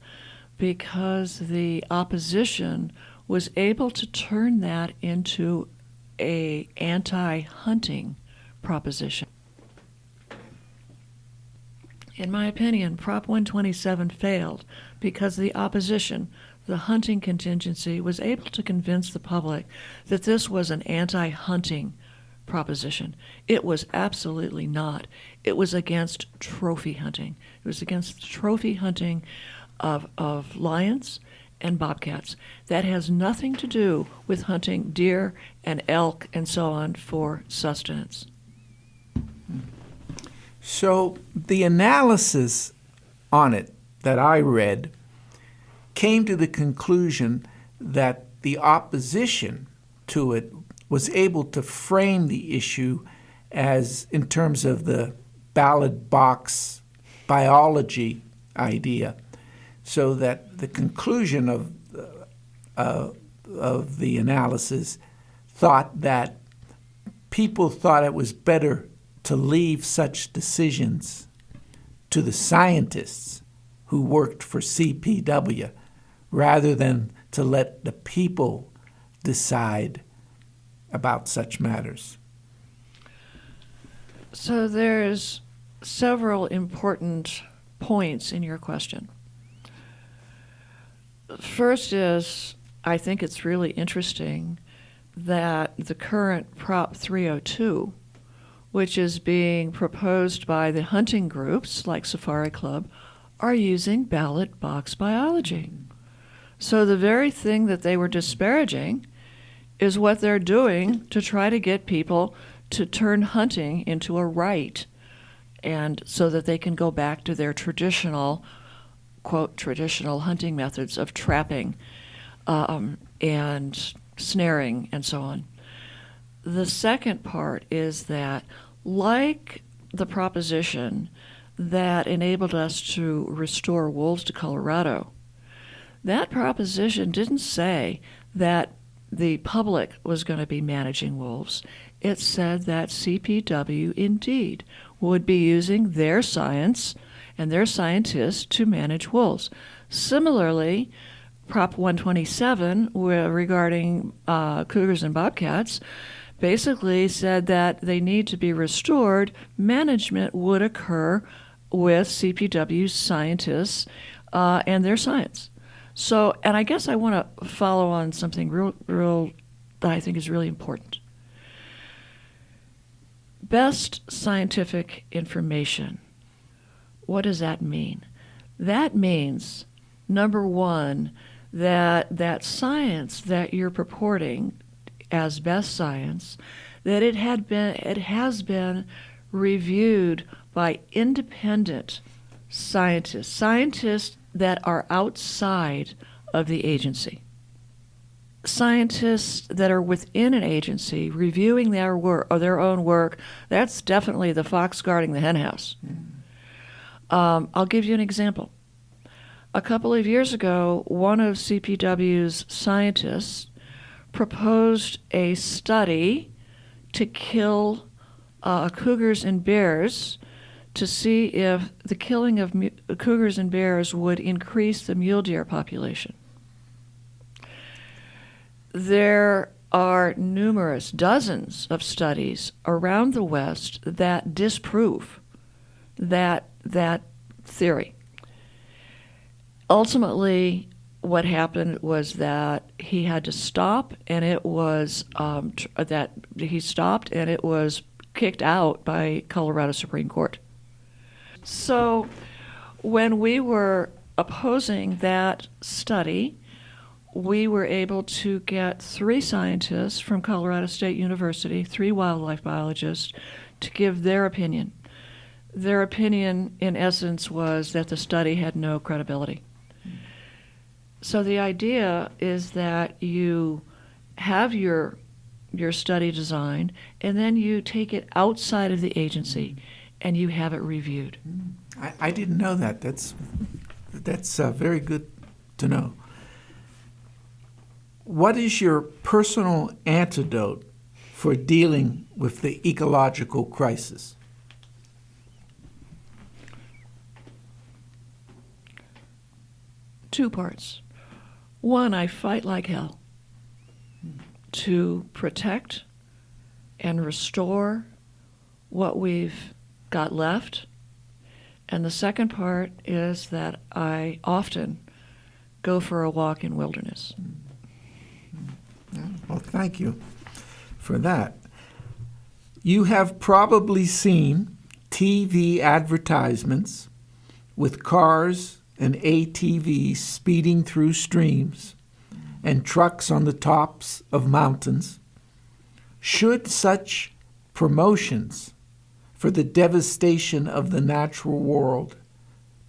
because the opposition was able to turn that into an anti-hunting proposition. In my opinion, Prop 127 failed because the opposition, the hunting contingency, was able to convince the public that this was an anti-hunting proposition. It was absolutely not. It was against trophy hunting. It was against trophy hunting of lions and bobcats. That has nothing to do with hunting deer and elk and so on for sustenance. So the analysis on it that I read came to the conclusion that the opposition to it was able to frame the issue as in terms of the ballot box biology idea, so that the conclusion of the analysis thought that people thought it was better to leave such decisions to the scientists who worked for CPW rather than to let the people decide about such matters. So there's several important points in your question. First is, I think it's really interesting that the current Prop 302, which is being proposed by the hunting groups like Safari Club, are using ballot box biology. So the very thing that they were disparaging is what they're doing to try to get people to turn hunting into a right, and so that they can go back to their traditional, quote, traditional hunting methods of trapping and snaring and so on. The second part is that, like the proposition that enabled us to restore wolves to Colorado, that proposition didn't say that the public was going to be managing wolves. It said that CPW indeed would be using their science and their scientists to manage wolves. Similarly, Prop 127 regarding cougars and bobcats basically said that they need to be restored. Management would occur with CPW scientists and their science. So, and I guess I want to follow on something real that I think is really important. Best scientific information. What does that mean? That means, number one, that science that you're purporting as best science, that it has been reviewed by independent scientists that are outside of the agency. Scientists that are within an agency reviewing their work or their own work, that's definitely the fox guarding the henhouse. I'll give you an example. A couple of years ago, one of CPW's scientists proposed a study to kill cougars and bears to see if the killing of cougars and bears would increase the mule deer population. There are numerous, dozens of studies around the West that disprove that theory. Ultimately, what happened was that he had to stop, and it was kicked out by Colorado Supreme Court. So when we were opposing that study, we were able to get 3 scientists from Colorado State University, 3 wildlife biologists, to give their opinion. Their opinion, in essence, was that the study had no credibility. So the idea is that you have your study design, and then you take it outside of the agency, and you have it reviewed. I didn't know that. That's very good to know. What is your personal antidote for dealing with the ecological crisis? Two parts. One, I fight like hell to protect and restore what we've got left. And the second part is that I often go for a walk in wilderness. Well, thank you for that. You have probably seen TV advertisements with cars and ATVs speeding through streams and trucks on the tops of mountains. Should such promotions for the devastation of the natural world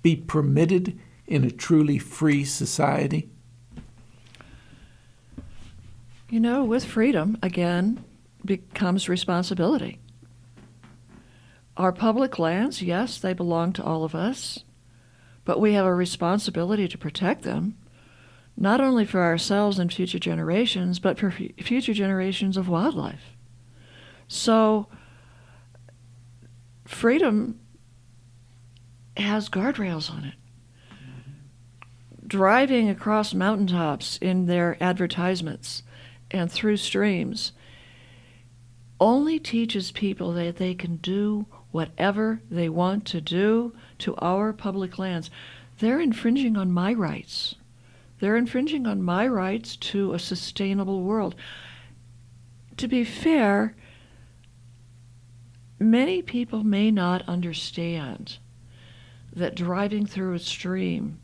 be permitted in a truly free society? You know, with freedom, again, becomes responsibility. Our public lands, yes, they belong to all of us, but we have a responsibility to protect them, not only for ourselves and future generations, but for future generations of wildlife. So freedom has guardrails on it. Driving across mountaintops in their advertisements and through streams only teaches people that they can do whatever they want to do to our public lands. They're infringing on my rights. They're infringing on my rights to a sustainable world. To be fair, many people may not understand that driving through a stream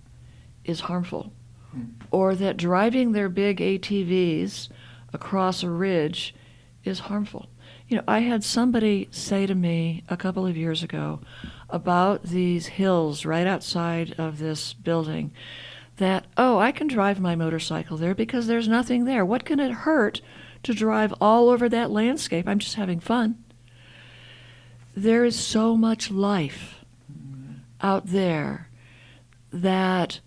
is harmful, or that driving their big ATVs across a ridge is harmful. You know, I had somebody say to me a couple of years ago about these hills right outside of this building that, oh, I can drive my motorcycle there because there's nothing there. What can it hurt to drive all over that landscape? I'm just having fun. There is so much life out there that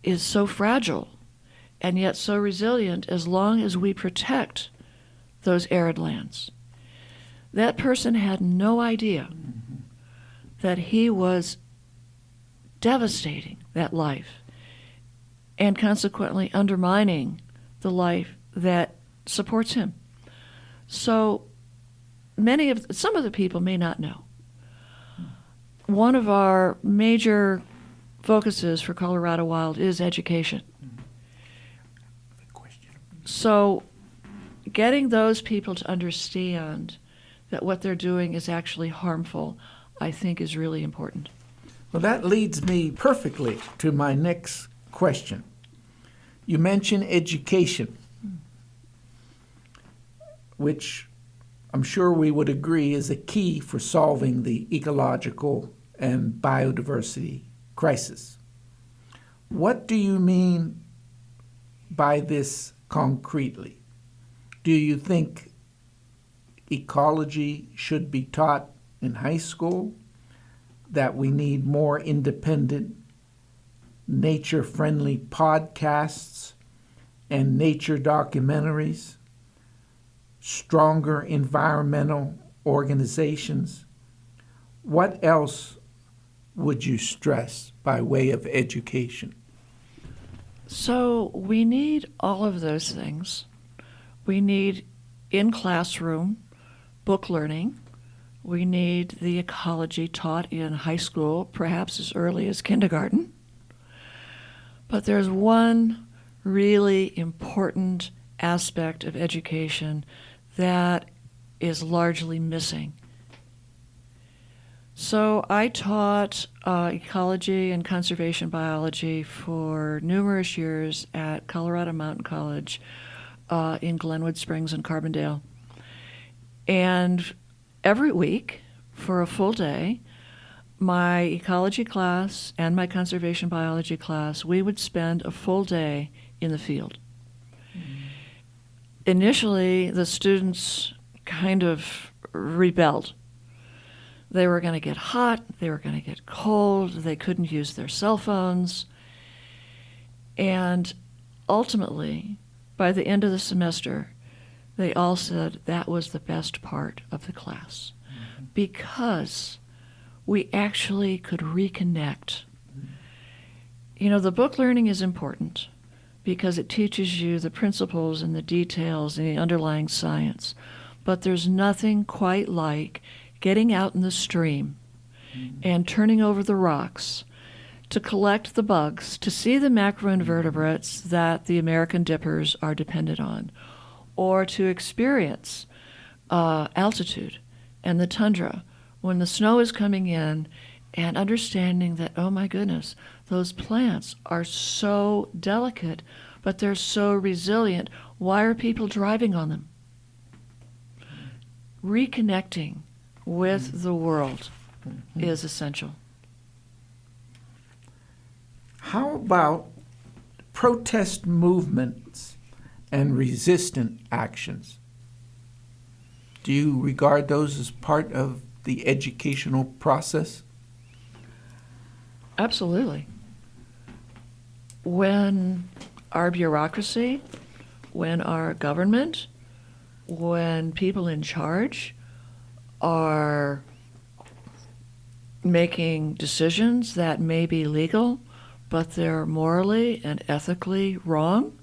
is so fragile and yet so resilient as long as we protect those arid lands. That person had no idea that he was devastating that life and consequently undermining the life that supports him. So some of the people may not know. One of our major focuses for Colorado Wild is education. So getting those people to understand that what they're doing is actually harmful, I think, is really important. Well, that leads me perfectly to my next question. You mentioned education, which I'm sure we would agree is a key for solving the ecological and biodiversity crisis. What do you mean by this concretely? Do you think ecology should be taught in high school? That we need more independent, nature-friendly podcasts and nature documentaries? Stronger environmental organizations? what else would you stress by way of education? So we need all of those things. We need in classroom book learning. We need the ecology taught in high school, perhaps as early as kindergarten. But there's one really important aspect of education that is largely missing. So I taught ecology and conservation biology for numerous years at Colorado Mountain College in Glenwood Springs and Carbondale. And every week, for a full day, my ecology class and my conservation biology class, we would spend a full day in the field. Initially, the students kind of rebelled. They were going to get hot, they were going to get cold, they couldn't use their cell phones. And ultimately, by the end of the semester, they all said that was the best part of the class because we actually could reconnect. You know, the book learning is important because it teaches you the principles and the details and the underlying science. But there's nothing quite like getting out in the stream and turning over the rocks to collect the bugs, to see the macroinvertebrates that the American dippers are dependent on, or to experience altitude and the tundra when the snow is coming in, and understanding that, oh my goodness, those plants are so delicate, but they're so resilient. Why are people driving on them? Reconnecting with the world is essential. How about protest movements and resistant actions? Do you regard those as part of the educational process? Absolutely. When our bureaucracy, when our government, when people in charge are making decisions that may be legal, but they're morally and ethically wrong,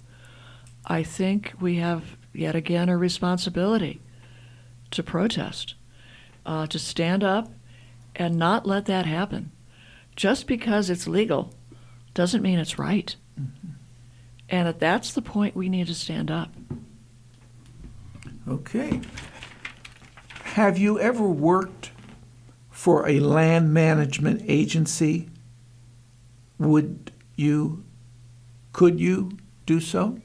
I think we have yet again a responsibility to protest, to stand up and not let that happen. Just because it's legal doesn't mean it's right. Mm-hmm. And that's the point we need to stand up. Okay. Have you ever worked for a land management agency? Could you do so?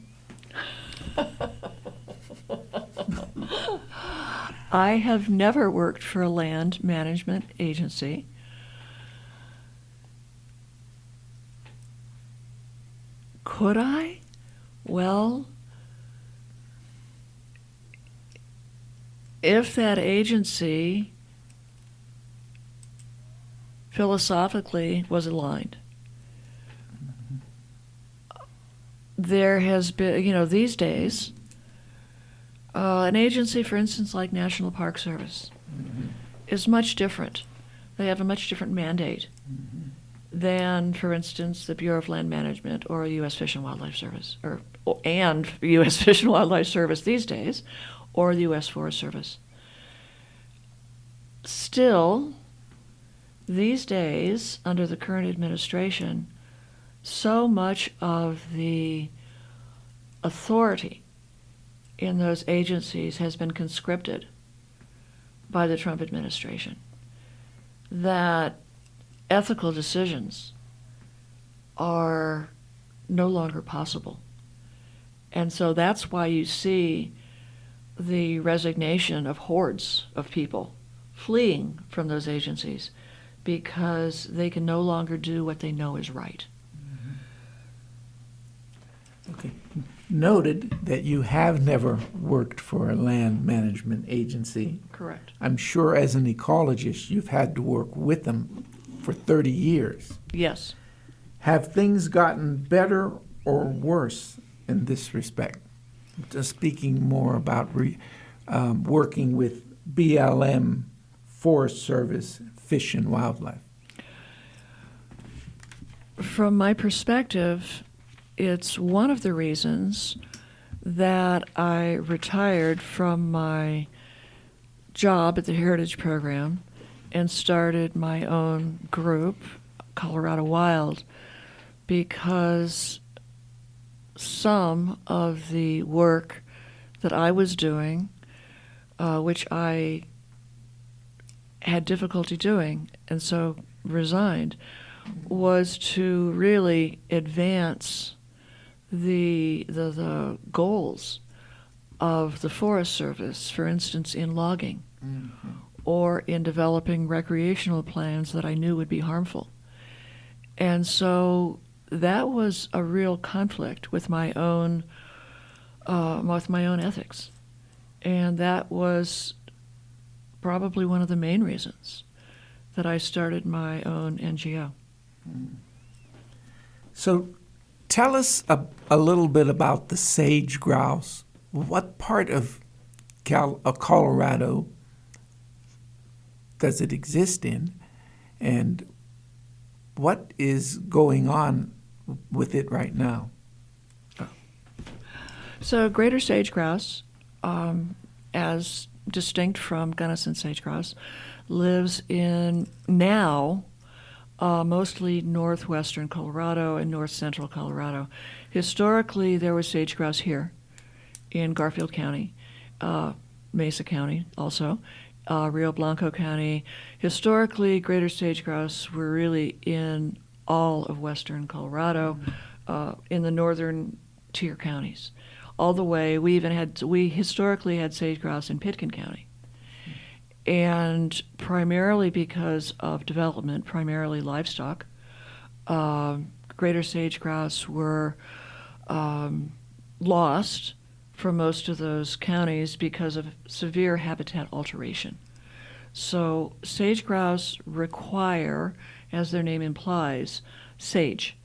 I have never worked for a land management agency. Could I? Well, if that agency philosophically was aligned, there has been, these days, an agency, for instance, like National Park Service, is much different. They have a much different mandate than, for instance, the Bureau of Land Management or U.S. Fish and Wildlife Service, and U.S. Fish and Wildlife Service these days, or the U.S. Forest Service. Still, these days, under the current administration, so much of the authority in those agencies has been conscripted by the Trump administration that ethical decisions are no longer possible. And so that's why you see the resignation of hordes of people fleeing from those agencies, because they can no longer do what they know is right. Okay. Noted that you have never worked for a land management agency. Correct. I'm sure as an ecologist you've had to work with them for 30 years. Yes. Have things gotten better or worse in this respect? Just speaking more about working with BLM, Forest Service, fish and wildlife? From my perspective, it's one of the reasons that I retired from my job at the Heritage Program and started my own group, Colorado Wild, because some of the work that I was doing, which I had difficulty doing and so resigned, was to really advance the goals of the Forest Service, for instance, in logging, or in developing recreational plans that I knew would be harmful. And so that was a real conflict with my own ethics, and that was probably one of the main reasons that I started my own NGO. So tell us a little bit about the sage grouse. What part of Colorado does it exist in, and what is going on with it right now? So greater sage grouse, as distinct from Gunnison sage grouse, lives in now mostly northwestern Colorado and north central Colorado. Historically, there was sage grouse here in Garfield County, Mesa County also, Rio Blanco County. Historically, greater sage grouse were really in all of western Colorado, in the northern tier counties. All the way, we historically had sage grouse in Pitkin County. And primarily because of development, primarily livestock, greater sage grouse were lost from most of those counties because of severe habitat alteration. So sage grouse require, as their name implies, sage.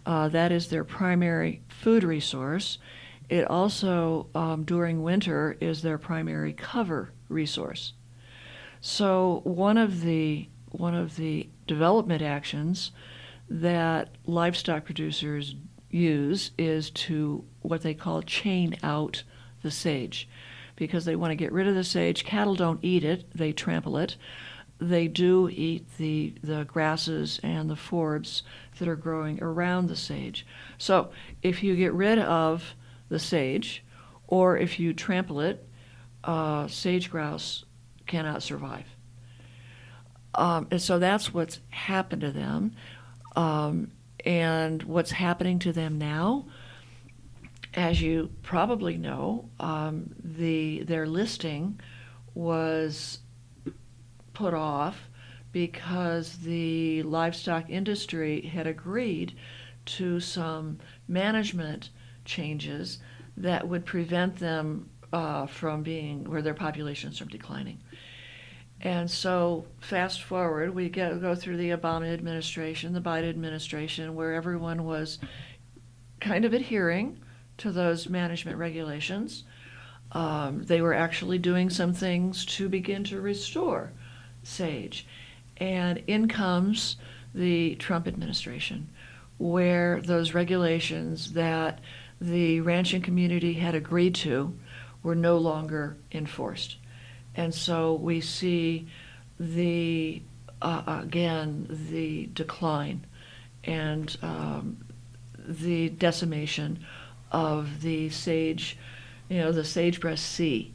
That is their primary food resource. It also, during winter, is their primary cover resource. So one of the development actions that livestock producers use is to what they call chain out the sage, because they want to get rid of the sage. Cattle don't eat it; they trample it. They do eat the grasses and the forbs that are growing around the sage. So if you get rid of the sage, or if you trample it, sage grouse cannot survive. And so that's what's happened to them. And what's happening to them now, as you probably know, their listing was put off because the livestock industry had agreed to some management changes that would prevent them from where their populations from declining. And so fast forward, we go through the Obama administration, the Biden administration, where everyone was kind of adhering to those management regulations. They were actually doing some things to begin to restore sage. And in comes the Trump administration, where those regulations that the ranching community had agreed to were no longer enforced. And so we see again, the decline and the decimation of the sage, the sagebrush sea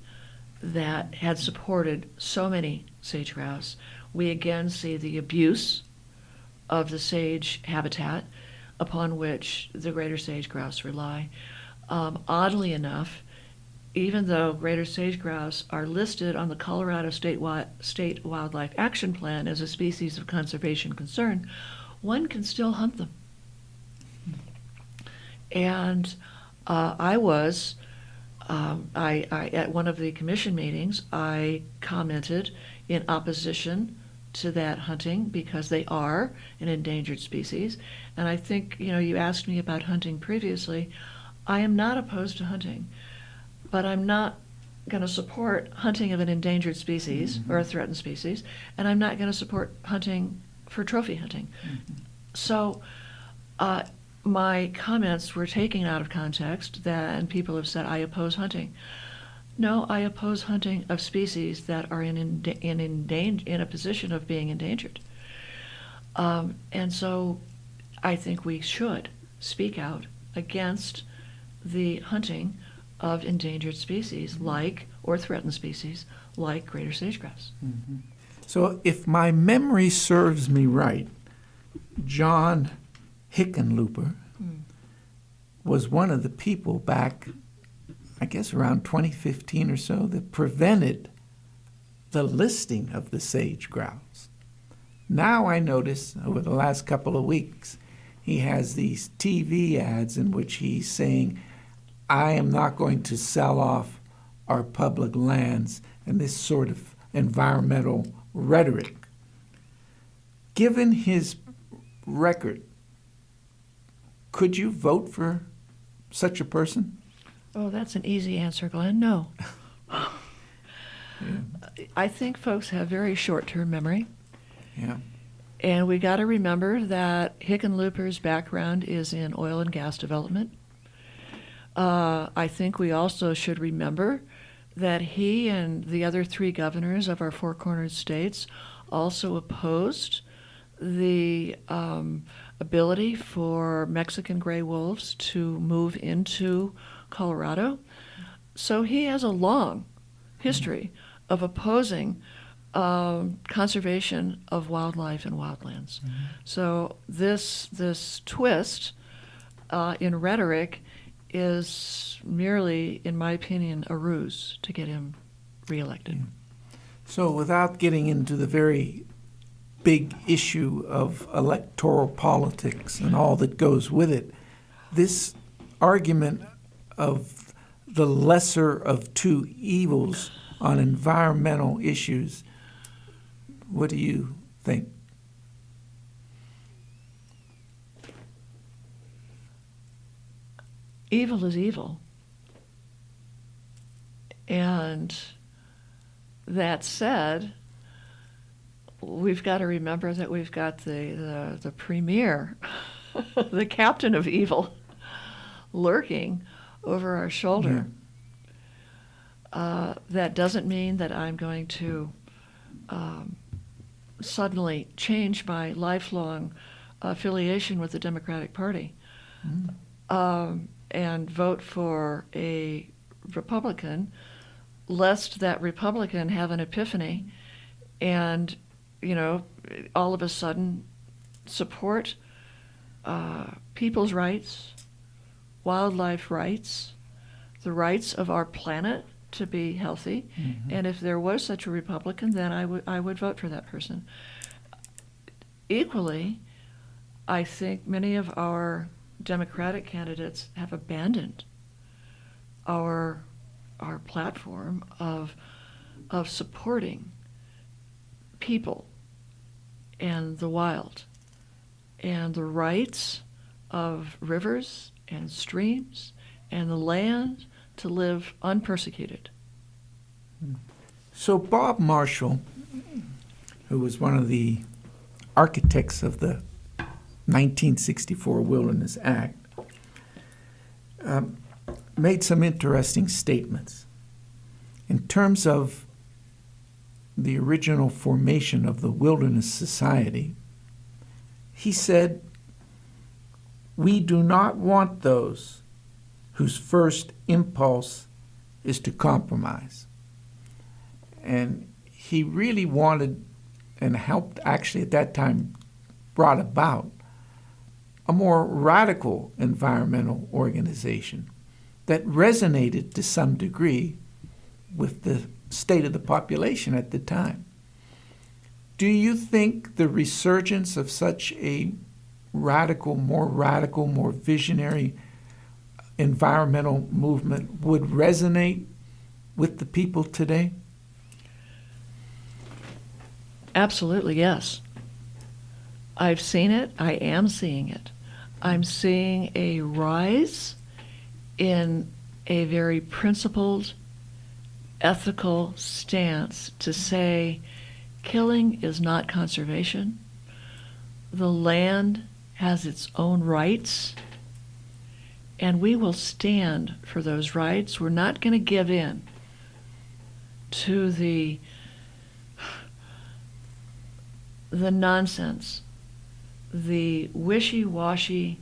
that had supported so many sage grouse. We again see the abuse of the sage habitat upon which the greater sage grouse rely. Oddly enough, even though greater sage grouse are listed on the Colorado State Wildlife Action Plan as a species of conservation concern, one can still hunt them. And at one of the commission meetings, I commented in opposition to that hunting because they are an endangered species. And I think, you asked me about hunting previously. I am not opposed to hunting, but I'm not going to support hunting of an endangered species or a threatened species, and I'm not going to support hunting for trophy hunting. So my comments were taken out of context, and people have said, I oppose hunting. No, I oppose hunting of species that are in a position of being endangered. And so I think we should speak out against the hunting of endangered species or threatened species like greater sage-grouse. So if my memory serves me right, John Hickenlooper was one of the people back, I guess around 2015 or so, that prevented the listing of the sage grouse. Now I notice over the last couple of weeks, he has these TV ads in which he's saying, I am not going to sell off our public lands, and this sort of environmental rhetoric. Given his record, could you vote for such a person? Oh, that's an easy answer, Glenn. No. I think folks have very short-term memory. Yeah. And we got to remember that Hickenlooper's background is in oil and gas development. I think we also should remember that he and the other 3 governors of our Four Cornered states also opposed the ability for Mexican gray wolves to move into Colorado. So he has a long history of opposing conservation of wildlife and wildlands. So this twist in rhetoric is merely, in my opinion, a ruse to get him reelected. So without getting into the very big issue of electoral politics and all that goes with it, this argument of the lesser of two evils on environmental issues, what do you think? Evil is evil. And that said, we've got to remember that we've got the premier, the captain of evil, lurking over our shoulder. That doesn't mean that I'm going to suddenly change my lifelong affiliation with the Democratic Party and vote for a Republican, lest that Republican have an epiphany and, all of a sudden support people's rights, wildlife rights, the rights of our planet to be healthy. And if there was such a Republican, then I would vote for that person. Equally, I think many of our Democratic candidates have abandoned our platform of supporting people and the wild and the rights of rivers and streams and the land to live unpersecuted. So Bob Marshall, who was one of the architects of the 1964 Wilderness Act, made some interesting statements. In terms of the original formation of the Wilderness Society, he said, "We do not want those whose first impulse is to compromise." And he really wanted and helped, actually at that time brought about a more radical environmental organization that resonated to some degree with the state of the population at the time. Do you think the resurgence of such a radical, more visionary environmental movement would resonate with the people today? Absolutely, yes. I've seen it. I am seeing it. I'm seeing a rise in a very principled ethical stance to say killing is not conservation. The land has its own rights, and we will stand for those rights. We're not going to give in to the nonsense, the wishy-washy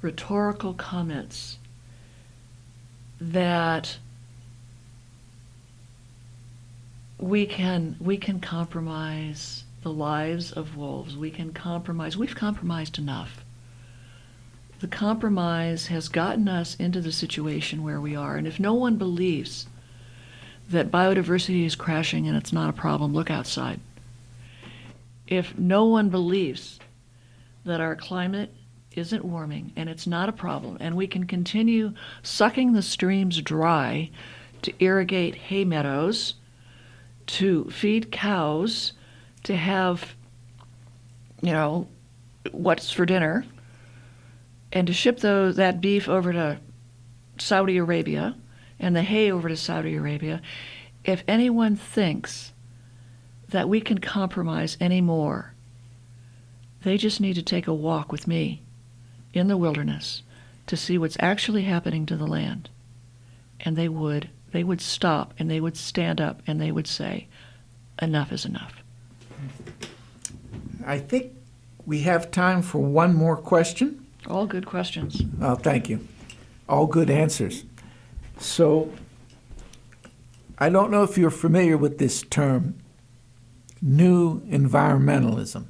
rhetorical comments that we can compromise the lives of wolves. We can compromise. We've compromised enough. The compromise has gotten us into the situation where we are. And if no one believes that biodiversity is crashing and it's not a problem, look outside. If no one believes that our climate isn't warming and it's not a problem, and we can continue sucking the streams dry to irrigate hay meadows, to feed cows, to have, what's for dinner, and to ship that beef over to Saudi Arabia and the hay over to Saudi Arabia, if anyone thinks that we can compromise anymore, they just need to take a walk with me in the wilderness to see what's actually happening to the land. And they would stop, and they would stand up, and they would say, enough is enough. I think we have time for one more question. All good questions. Oh, thank you. All good answers. So, I don't know if you're familiar with this term, new environmentalism.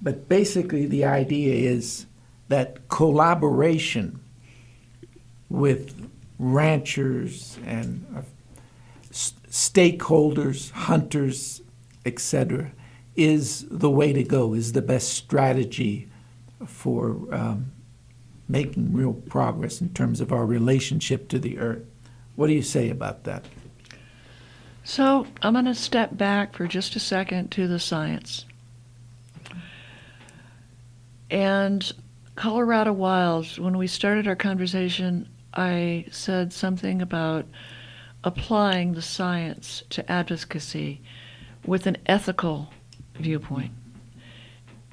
But basically the idea is that collaboration with ranchers and stakeholders, hunters, etc., is the way to go, is the best strategy for making real progress in terms of our relationship to the earth. What do you say about that? So I'm going to step back for just a second to the science. And Colorado Wilds, when we started our conversation, I said something about applying the science to advocacy with an ethical viewpoint.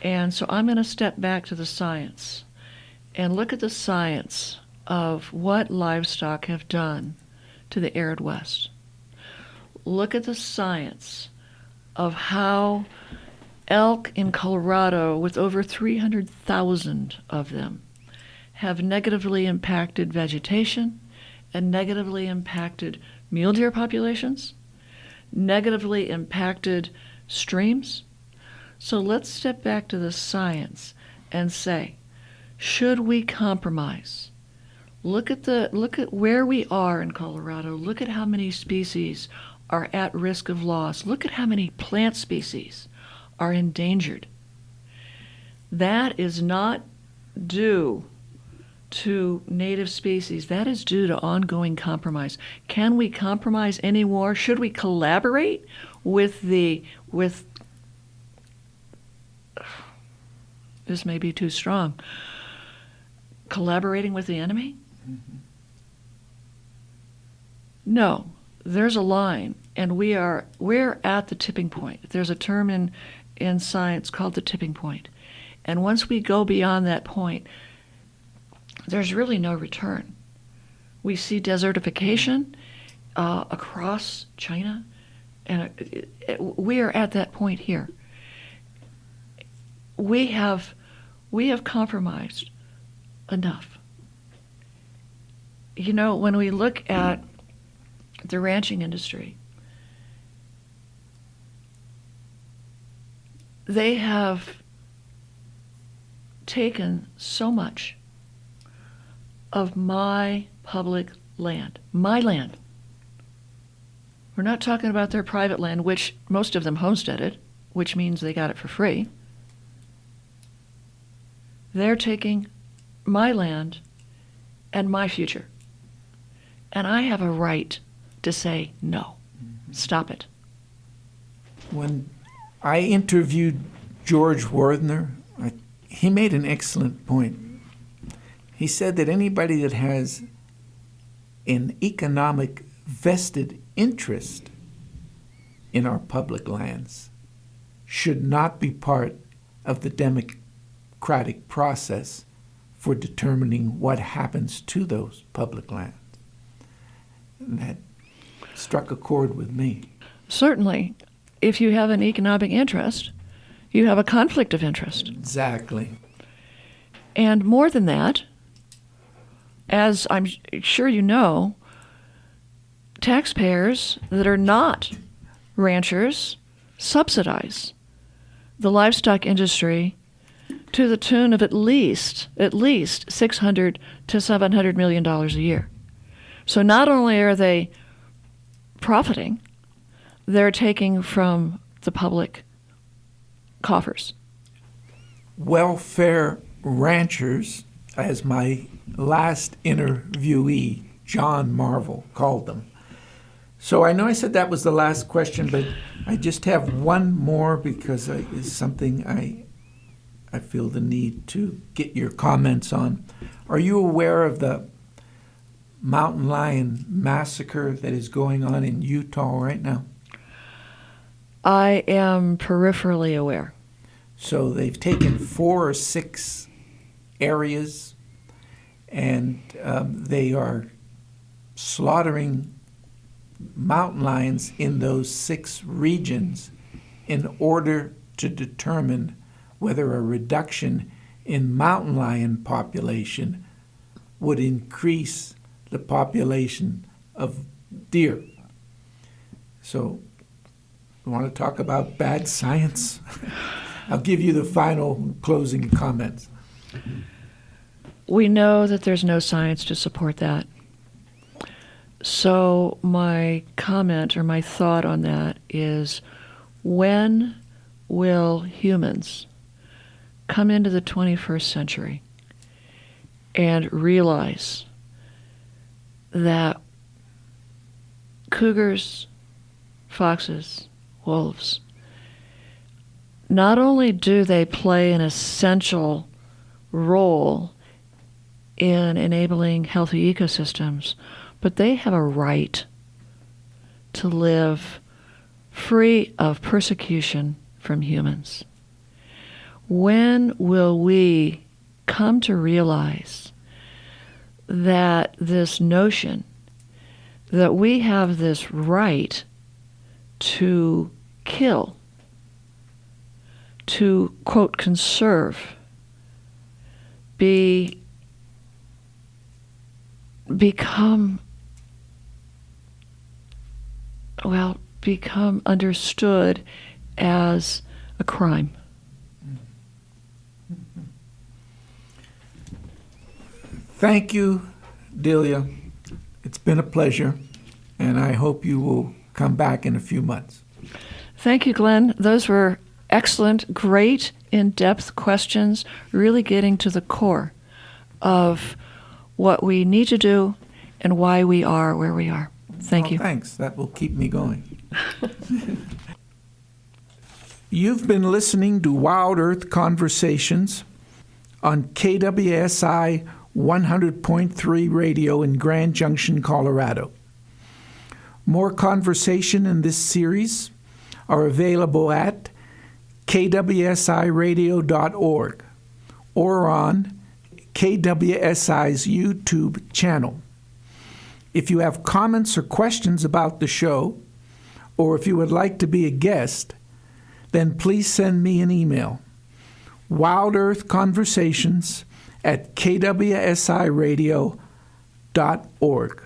And so I'm going to step back to the science and look at the science of what livestock have done to the arid West. Look at the science of how elk in Colorado, with over 300,000 of them, have negatively impacted vegetation and negatively impacted mule deer populations, negatively impacted streams. So let's step back to the science and say, should we compromise? Look at where we are in Colorado. Look at how many species are at risk of loss. Look at how many plant species are endangered. That is not due to native species. That is due to ongoing compromise. Can we compromise any more? Should we collaborate with this may be too strong, collaborating with the enemy? Mm-hmm. No, there's a line, and we're at the tipping point. There's a term in science called the tipping point. And once we go beyond that point, there's really no return. We see desertification across China, and we are at that point here. We have compromised enough. When we look at the ranching industry, they have taken so much of my public land, my land. We're not talking about their private land, which most of them homesteaded, which means they got it for free. They're taking my land and my future. And I have a right to say, no, stop it. When I interviewed George Werthner, he made an excellent point. He said that anybody that has an economic vested interest in our public lands should not be part of the democratic process for determining what happens to those public lands. And that struck a chord with me. Certainly, if you have an economic interest, you have a conflict of interest. Exactly. And more than that, as I'm sure you know, taxpayers that are not ranchers subsidize the livestock industry to the tune of at least $600 to $700 million a year. So not only are they profiting, they're taking from the public coffers. Welfare ranchers, as my last interviewee, John Marvel, called them. So I know I said that was the last question, but I just have one more because it's something I feel the need to get your comments on. Are you aware of the mountain lion massacre that is going on in Utah right now? I am peripherally aware. So they've taken 4 or 6 areas, and they are slaughtering mountain lions in those 6 regions in order to determine whether a reduction in mountain lion population would increase the population of deer. So, you want to talk about bad science? I'll give you the final closing comments. We know that there's no science to support that. So my comment or my thought on that is, when will humans come into the 21st century and realize that cougars, foxes, wolves, not only do they play an essential role in enabling healthy ecosystems, but they have a right to live free of persecution from humans. When will we come to realize that this notion that we have this right to kill, to, quote, conserve, become understood as a crime? Thank you, Delia. It's been a pleasure, and I hope you will come back in a few months. Thank you, Glenn. Those were excellent, great, in-depth questions, really getting to the core of what we need to do and why we are where we are. Thank you. Thanks. That will keep me going. You've been listening to Wild Earth Conversations on KWSI 100.3 radio in Grand Junction, Colorado. More conversation in this series are available at kwsiradio.org or on KWSI's YouTube channel. If you have comments or questions about the show, or if you would like to be a guest, then please send me an email, wildearthconversations@kwsiradio.org.